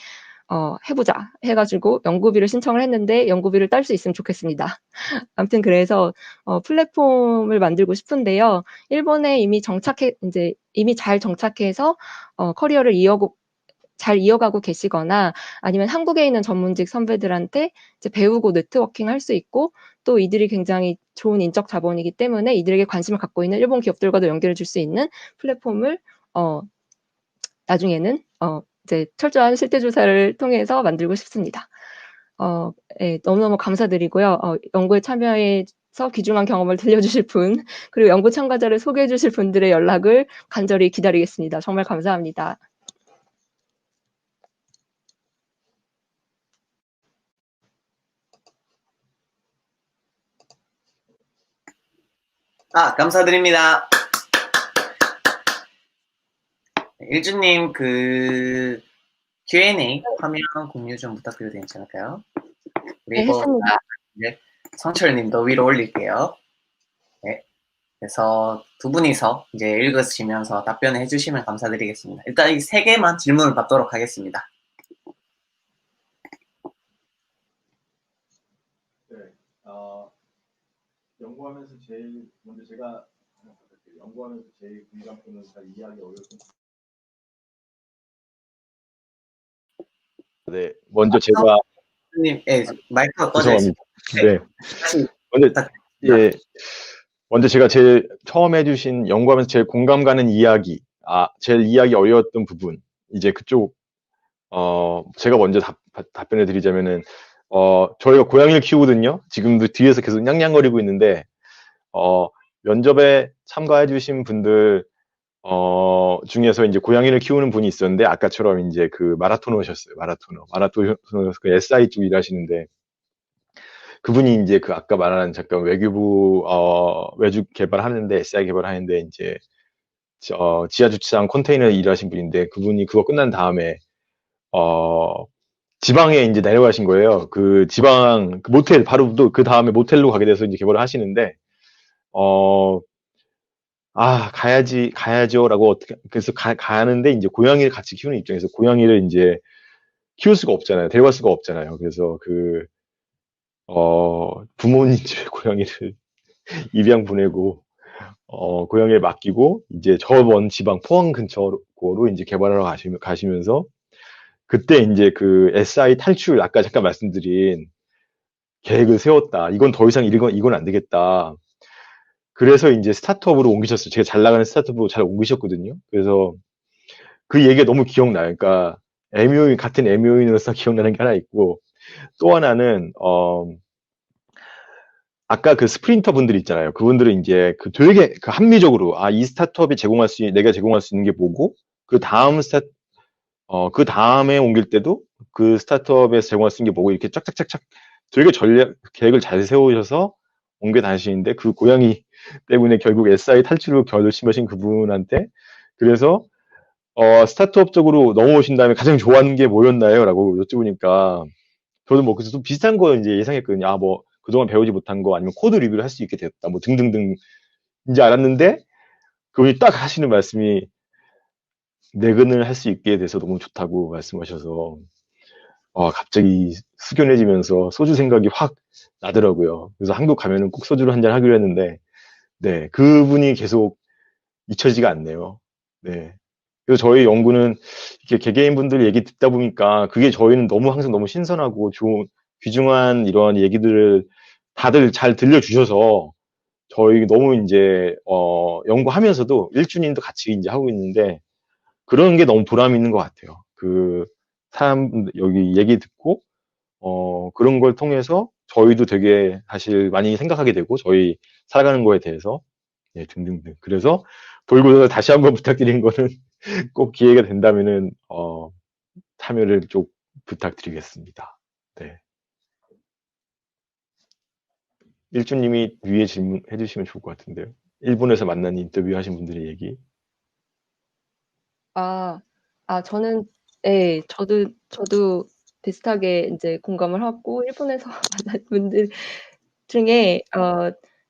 해보자 해가지고 연구비를 신청을 했는데 연구비를 딸 수 있으면 좋겠습니다. 아무튼 그래서 플랫폼을 만들고 싶은데요. 일본에 이미 잘 정착해서 커리어를 잘 이어가고 계시거나 아니면 한국에 있는 전문직 선배들한테 이제 배우고 네트워킹 할 수 있고 또 이들이 굉장히 좋은 인적 자본이기 때문에 이들에게 관심을 갖고 있는 일본 기업들과도 연결해 줄 수 있는 플랫폼을 나중에는 이제 철저한 실태 조사를 통해서 만들고 싶습니다. 예, 너무너무 감사드리고요. 연구에 참여해 귀중한 경험을 들려주실 분, 그리고 연구 참가자를 소개해 주실 분들의 연락을 간절히 기다리겠습니다. 정말 감사합니다. 감사드립니다. 일주님, 그, Q&A 화면 공유 좀 부탁드려도 괜찮을까요? 네, 그리고 했습니다. 이제 성철님도 위로 올릴게요. 네. 그래서 두 분이서 이제 읽으시면서 답변을 해주시면 감사드리겠습니다. 일단 이 세 개만 질문을 받도록 하겠습니다. 네, 연구하면서 제일 먼저 제가 연구하면서 제일 공감 또는 잘 이해하기 어려웠던. 네, 먼저 제가 님, 마이크가 꺼져 있습니다. 죄송합니다. 네, 다시 먼저 부탁드립니다. 예, 먼저 제가 제일 처음 해주신 연구하면서 제일 공감 가는 이야기, 제일 이해하기 어려웠던 부분, 이제 그쪽 제가 먼저 답변을 드리자면은 저희가 고양이를 키우거든요. 지금도 뒤에서 계속 냥냥거리고 있는데 면접에 참가해 주신 분들 중에서 이제 고양이를 키우는 분이 있었는데 아까처럼 이제 그 마라토너셨어요. 마라토너 그 SI 쪽 일하시는데 그분이 이제 그 아까 말한 잠깐 외교부 외주 개발하는데 SI 개발하는데 이제 지하 주차장 컨테이너 일하신 분인데 그분이 그거 끝난 다음에 지방에 이제 내려가신 거예요. 그 지방 그 모텔 바로 또 그 다음에 모텔로 가게 돼서 이제 개발을 하시는데 가야죠라고 어떻게 그래서 가는데 이제 고양이를 같이 키우는 입장에서 고양이를 이제 키울 수가 없잖아요. 데려갈 수가 없잖아요. 그래서 부모님 집에 고양이를 입양 보내고 고양이를 맡기고 이제 저 먼 지방 포항 근처로 이제 개발하러 가시면서 그때 이제 그 SI 탈출 아까 잠깐 말씀드린 계획을 세웠다. 이건 더 이상 이건 안 되겠다. 그래서 이제 스타트업으로 옮기셨어요. 제가 잘 나가는 스타트업으로 잘 옮기셨거든요. 그래서 그 얘기가 너무 기억나요. 그러니까 같은 MO인으로서 기억나는 게 하나 있고 또 하나는 아까 그 스프린터 분들 있잖아요. 그분들은 이제 그 되게 그 합리적으로 이 스타트업이 내가 제공할 수 있는 게 뭐고 그 다음에 옮길 때도 그 스타트업에서 제공할 수 있는 게 뭐고 이렇게 쫙쫙쫙쫙 되게 계획을 잘 세우셔서 옮겨 다니시는데 그 고양이 때문에 결국 SI 탈출을 결심하신 그분한테 그래서 스타트업 쪽으로 넘어오신 다음에 가장 좋아하는 게 뭐였나요? 라고 여쭤보니까 저도 뭐 그래서 좀 비슷한 거 이제 예상했거든요. 뭐 그동안 배우지 못한 거 아니면 코드 리뷰를 할 수 있게 됐다. 뭐 등등등 이제 알았는데 그분이 딱 하시는 말씀이 내근을 할 수 있게 돼서 너무 좋다고 말씀하셔서 갑자기 숙연해지면서 소주 생각이 확 나더라고요. 그래서 한국 가면은 꼭 소주를 한잔 하기로 했는데 네, 그분이 계속 잊혀지지가 않네요. 네. 그래서 저희 연구는 이렇게 개개인분들 얘기 듣다 보니까 그게 저희는 항상 너무 신선하고 좋은 귀중한 이런 얘기들을 다들 잘 들려주셔서 저희 너무 이제 연구하면서도 일주님도 같이 이제 하고 있는데 그런 게 너무 보람 있는 것 같아요. 그 사람 여기 얘기 듣고 그런 걸 통해서 저희도 되게 사실 많이 생각하게 되고 저희 살아가는 거에 대해서 예, 등등등. 그래서 돌고 돌아 다시 한번 부탁드리는 거는 꼭 기회가 된다면은 참여를 좀 부탁드리겠습니다. 네. 일주님이 위에 질문해 주시면 좋을 것 같은데요. 일본에서 만난 인터뷰 하신 분들의 얘기. 저는 예, 저도 비슷하게 이제 공감을 하고 일본에서 만난 분들 중에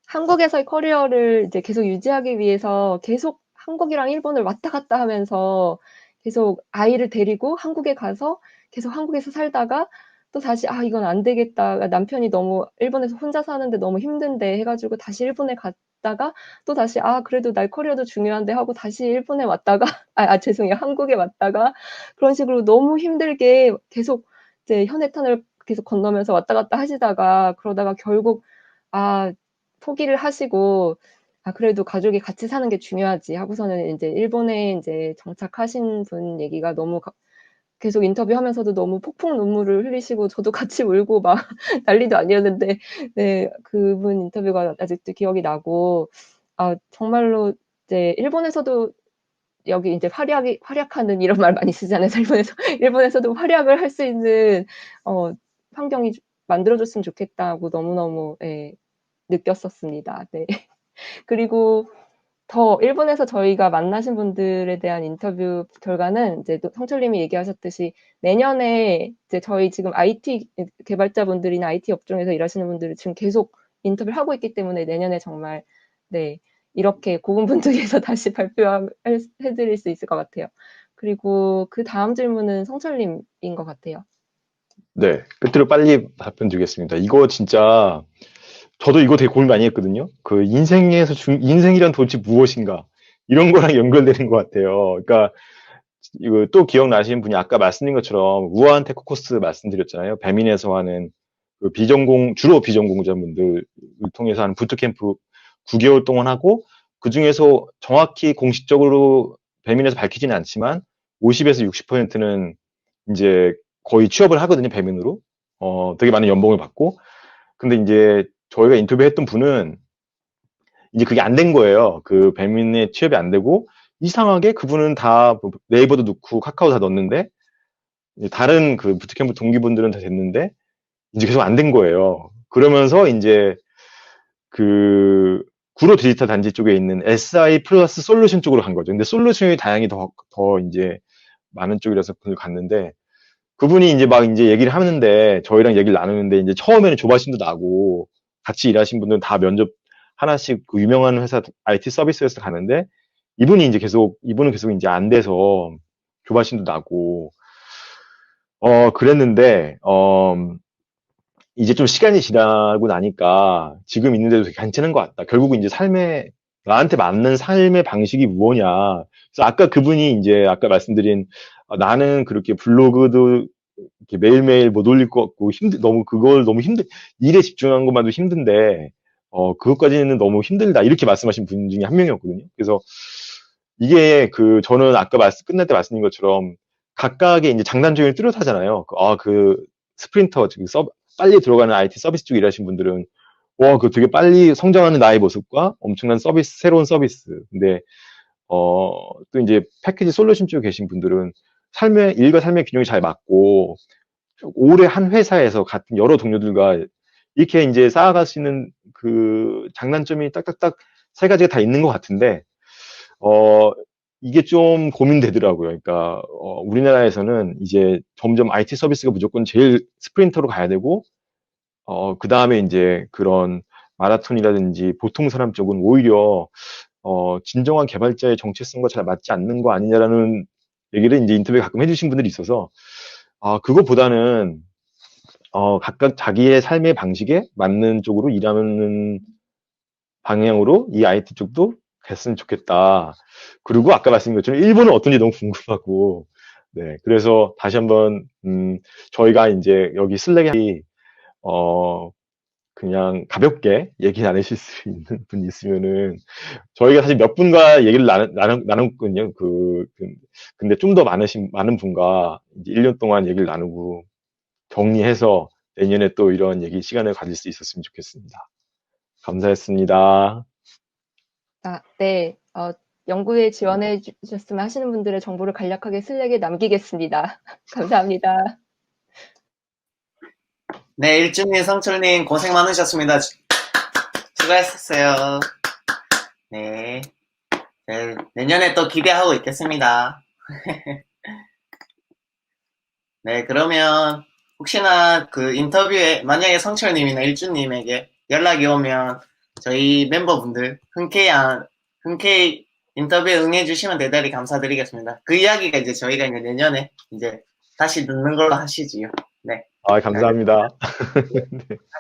한국에서의 커리어를 이제 계속 유지하기 위해서 계속 한국이랑 일본을 왔다 갔다 하면서 계속 아이를 데리고 한국에 가서 계속 한국에서 살다가 또 다시 '아 이건 안 되겠다. 남편이 너무 일본에서 혼자 사는데 너무 힘든데.' 해 가지고 다시 일본에 갔다가 또다시 '아 그래도 날 커리어도 중요한데.' 하고 다시 일본에 왔다가 죄송해요. 한국에 왔다가 그런 식으로 너무 힘들게 계속 이제 현해탄을 계속 건너면서 왔다 갔다 하시다가 그러다가 결국 포기를 하시고 '그래도 가족이 같이 사는 게 중요하지.' 하고서는 인제 일본에 인제 정착하신 분 얘기가 너무 계속 인터뷰하면서도 너무 폭풍 눈물을 흘리시고 저도 같이 울고 막 난리도 아니었는데 네, 그분 인터뷰가 아직도 기억이 나고 정말로 이제 일본에서도 여기 이제 활약하는 이런 말 많이 쓰잖아요. 일본에서도 활약을 할 수 있는 환경이 만들어줬으면 좋겠다고 너무너무 예, 느꼈었습니다. 네. 그리고 더 일본에서 저희가 만나신 분들에 대한 인터뷰 결과는 이제 성철님이 얘기하셨듯이 내년에 이제 저희 지금 IT 개발자분들이나 IT 업종에서 일하시는 분들을 지금 계속 인터뷰를 하고 있기 때문에 내년에 정말 네, 이렇게 고군분투해서 다시 발표해드릴 수 있을 것 같아요. 그리고 그 다음 질문은 성철님인 것 같아요. 네, 끝으로 빨리 답변 드리겠습니다. 이거 진짜 저도 이거 되게 고민 많이 했거든요. 그 인생이란 도대체 무엇인가 이런 거랑 연결되는 것 같아요. 그러니까 이거 또 기억나시는 분이 아까 말씀드린 것처럼 우아한 테크 코스 말씀드렸잖아요. 배민에서 하는 그 주로 비전공자분들을 통해서 하는 부트캠프 9개월 동안 하고 그 중에서 정확히 공식적으로 배민에서 밝히지는 않지만 50에서 60%는 이제 거의 취업을 하거든요. 배민으로. 되게 많은 연봉을 받고. 근데 이제 저희가 인터뷰했던 분은 이제 그게 안 된 거예요. 그 배민에 취업이 안 되고 이상하게 그분은 다 네이버도 넣고 카카오 다 넣었는데 다른 그 부트캠프 동기분들은 다 됐는데 이제 계속 안 된 거예요. 그러면서 이제 그 구로 디지털 단지 쪽에 있는 SI 플러스 솔루션 쪽으로 간 거죠. 근데 솔루션이 다양히 더 이제 많은 쪽이라서 그걸 갔는데 그분이 이제 막 이제 얘기를 하는데 저희랑 얘기를 나누는데 이제 처음에는 조바심도 나고 같이 일하신 분들은 다 면접 하나씩 그 유명한 회사 IT 서비스에서 가는데 이분은 계속 이제 안 돼서 조바심도 나고 그랬는데 이제 좀 시간이 지나고 나니까 지금 있는데도 되게 괜찮은 것 같다. 결국은 이제 나한테 맞는 삶의 방식이 무엇냐. 그래서 아까 그분이 이제 아까 말씀드린 나는 그렇게 블로그도 이렇게 매일매일 못 올릴 것 같고 일에 집중한 것만도 힘든데 그것까지는 너무 힘들다. 이렇게 말씀하신 분 중에 한 명이었거든요. 그래서 이게 저는 아까 끝날 때 말씀드린 것처럼 각각의 이제 장단점이 뚜렷하잖아요. 그 스프린터, 빨리 들어가는 IT 서비스 쪽에 일하신 분들은 그 되게 빨리 성장하는 나의 모습과 엄청난 새로운 서비스. 근데 또 이제 패키지 솔루션 쪽에 계신 분들은 일과 삶의 균형이 잘 맞고 오래 한 회사에서 같은 여러 동료들과 이렇게 이제 쌓아갈 수 있는 그 장단점이 딱딱딱 세 가지가 다 있는 것 같은데 이게 좀 고민되더라고요. 그러니까 우리나라에서는 이제 점점 IT 서비스가 무조건 제일 스프린터로 가야 되고 그 다음에 이제 그런 마라톤이라든지 보통 사람 쪽은 오히려 진정한 개발자의 정체성과 잘 맞지 않는 거 아니냐라는 얘기를 이제 인터뷰에 가끔 해주신 분들이 있어서 그거보다는 각각 자기의 삶의 방식에 맞는 쪽으로 일하는 방향으로 이 IT 쪽도 됐으면 좋겠다. 그리고 아까 말씀드린 것처럼 일본은 어떤지 너무 궁금하고, 네. 그래서 다시 한번, 저희가 이제 여기 슬랙에, 그냥 가볍게 얘기 나누실 수 있는 분이 있으면은, 저희가 사실 몇 분과 얘기를 나눴거든요. 근데 좀 더 많은 분과 이제 1년 동안 얘기를 나누고 정리해서 내년에 또 이런 시간을 가질 수 있었으면 좋겠습니다. 감사했습니다. 네. 연구에 지원해 주셨으면 하시는 분들의 정보를 간략하게 슬랙에 남기겠습니다. 감사합니다. 네, 일준님, 성철님 고생 많으셨습니다. 수고하셨어요. 네. 네, 내년에 또 기대하고 있겠습니다. 네, 그러면 혹시나 그 인터뷰에 만약에 성철님이나 일준님에게 연락이 오면 저희 멤버분들 흔쾌히 인터뷰에 응해주시면 대단히 감사드리겠습니다. 그 이야기가 이제 저희가 이제 내년에 이제 다시 듣는 걸로 하시지요. 네. 감사합니다.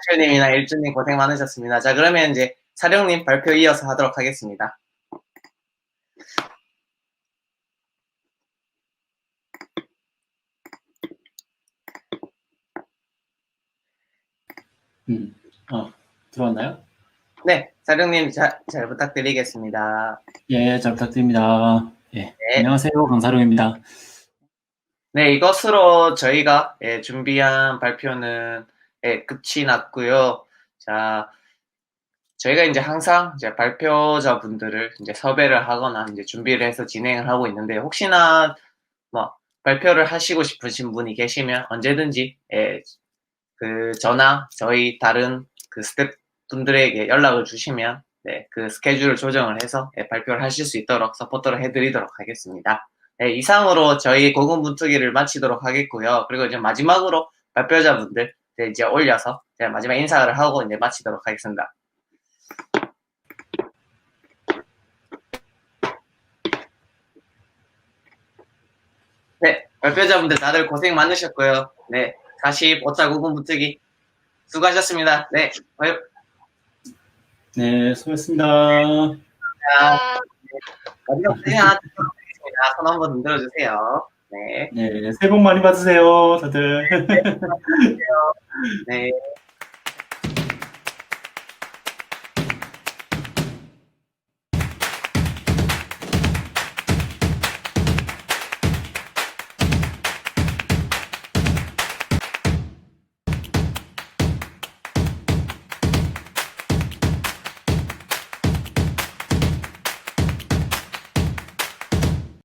성철님이나 일준님 고생 많으셨습니다. 자, 그러면 이제 사령님 발표 이어서 하도록 하겠습니다. 들어왔나요? 네, 사령님 잘 부탁드리겠습니다. 예, 잘 부탁드립니다. 예, 네. 안녕하세요. 강사룡입니다. 네, 이것으로 저희가 준비한 발표는 끝이 났고요. 자, 저희가 이제 항상 이제 발표자분들을 이제 섭외를 하거나 이제 준비를 해서 진행을 하고 있는데 혹시나 뭐 발표를 하시고 싶으신 분이 계시면 언제든지 저나 저희 다른 그 스태프분들에게 연락을 주시면 네, 그 스케줄을 조정을 해서 발표를 하실 수 있도록 서포터를 해드리도록 하겠습니다. 네, 이상으로 저희 고군분투기를 마치도록 하겠고요. 그리고 이제 마지막으로 발표자분들 이제 올려서 제가 마지막 인사를 하고 이제 마치도록 하겠습니다. 네, 발표자분들 다들 고생 많으셨고요. 네, 45차 고군분투기 수고하셨습니다. 네, 네, 수고했습니다. 마지막 사진 하나 찍도록 하겠습니다. 손 한번 흔들어주세요. 네. 네, 새해 복 많이 받으세요, 다들. 네.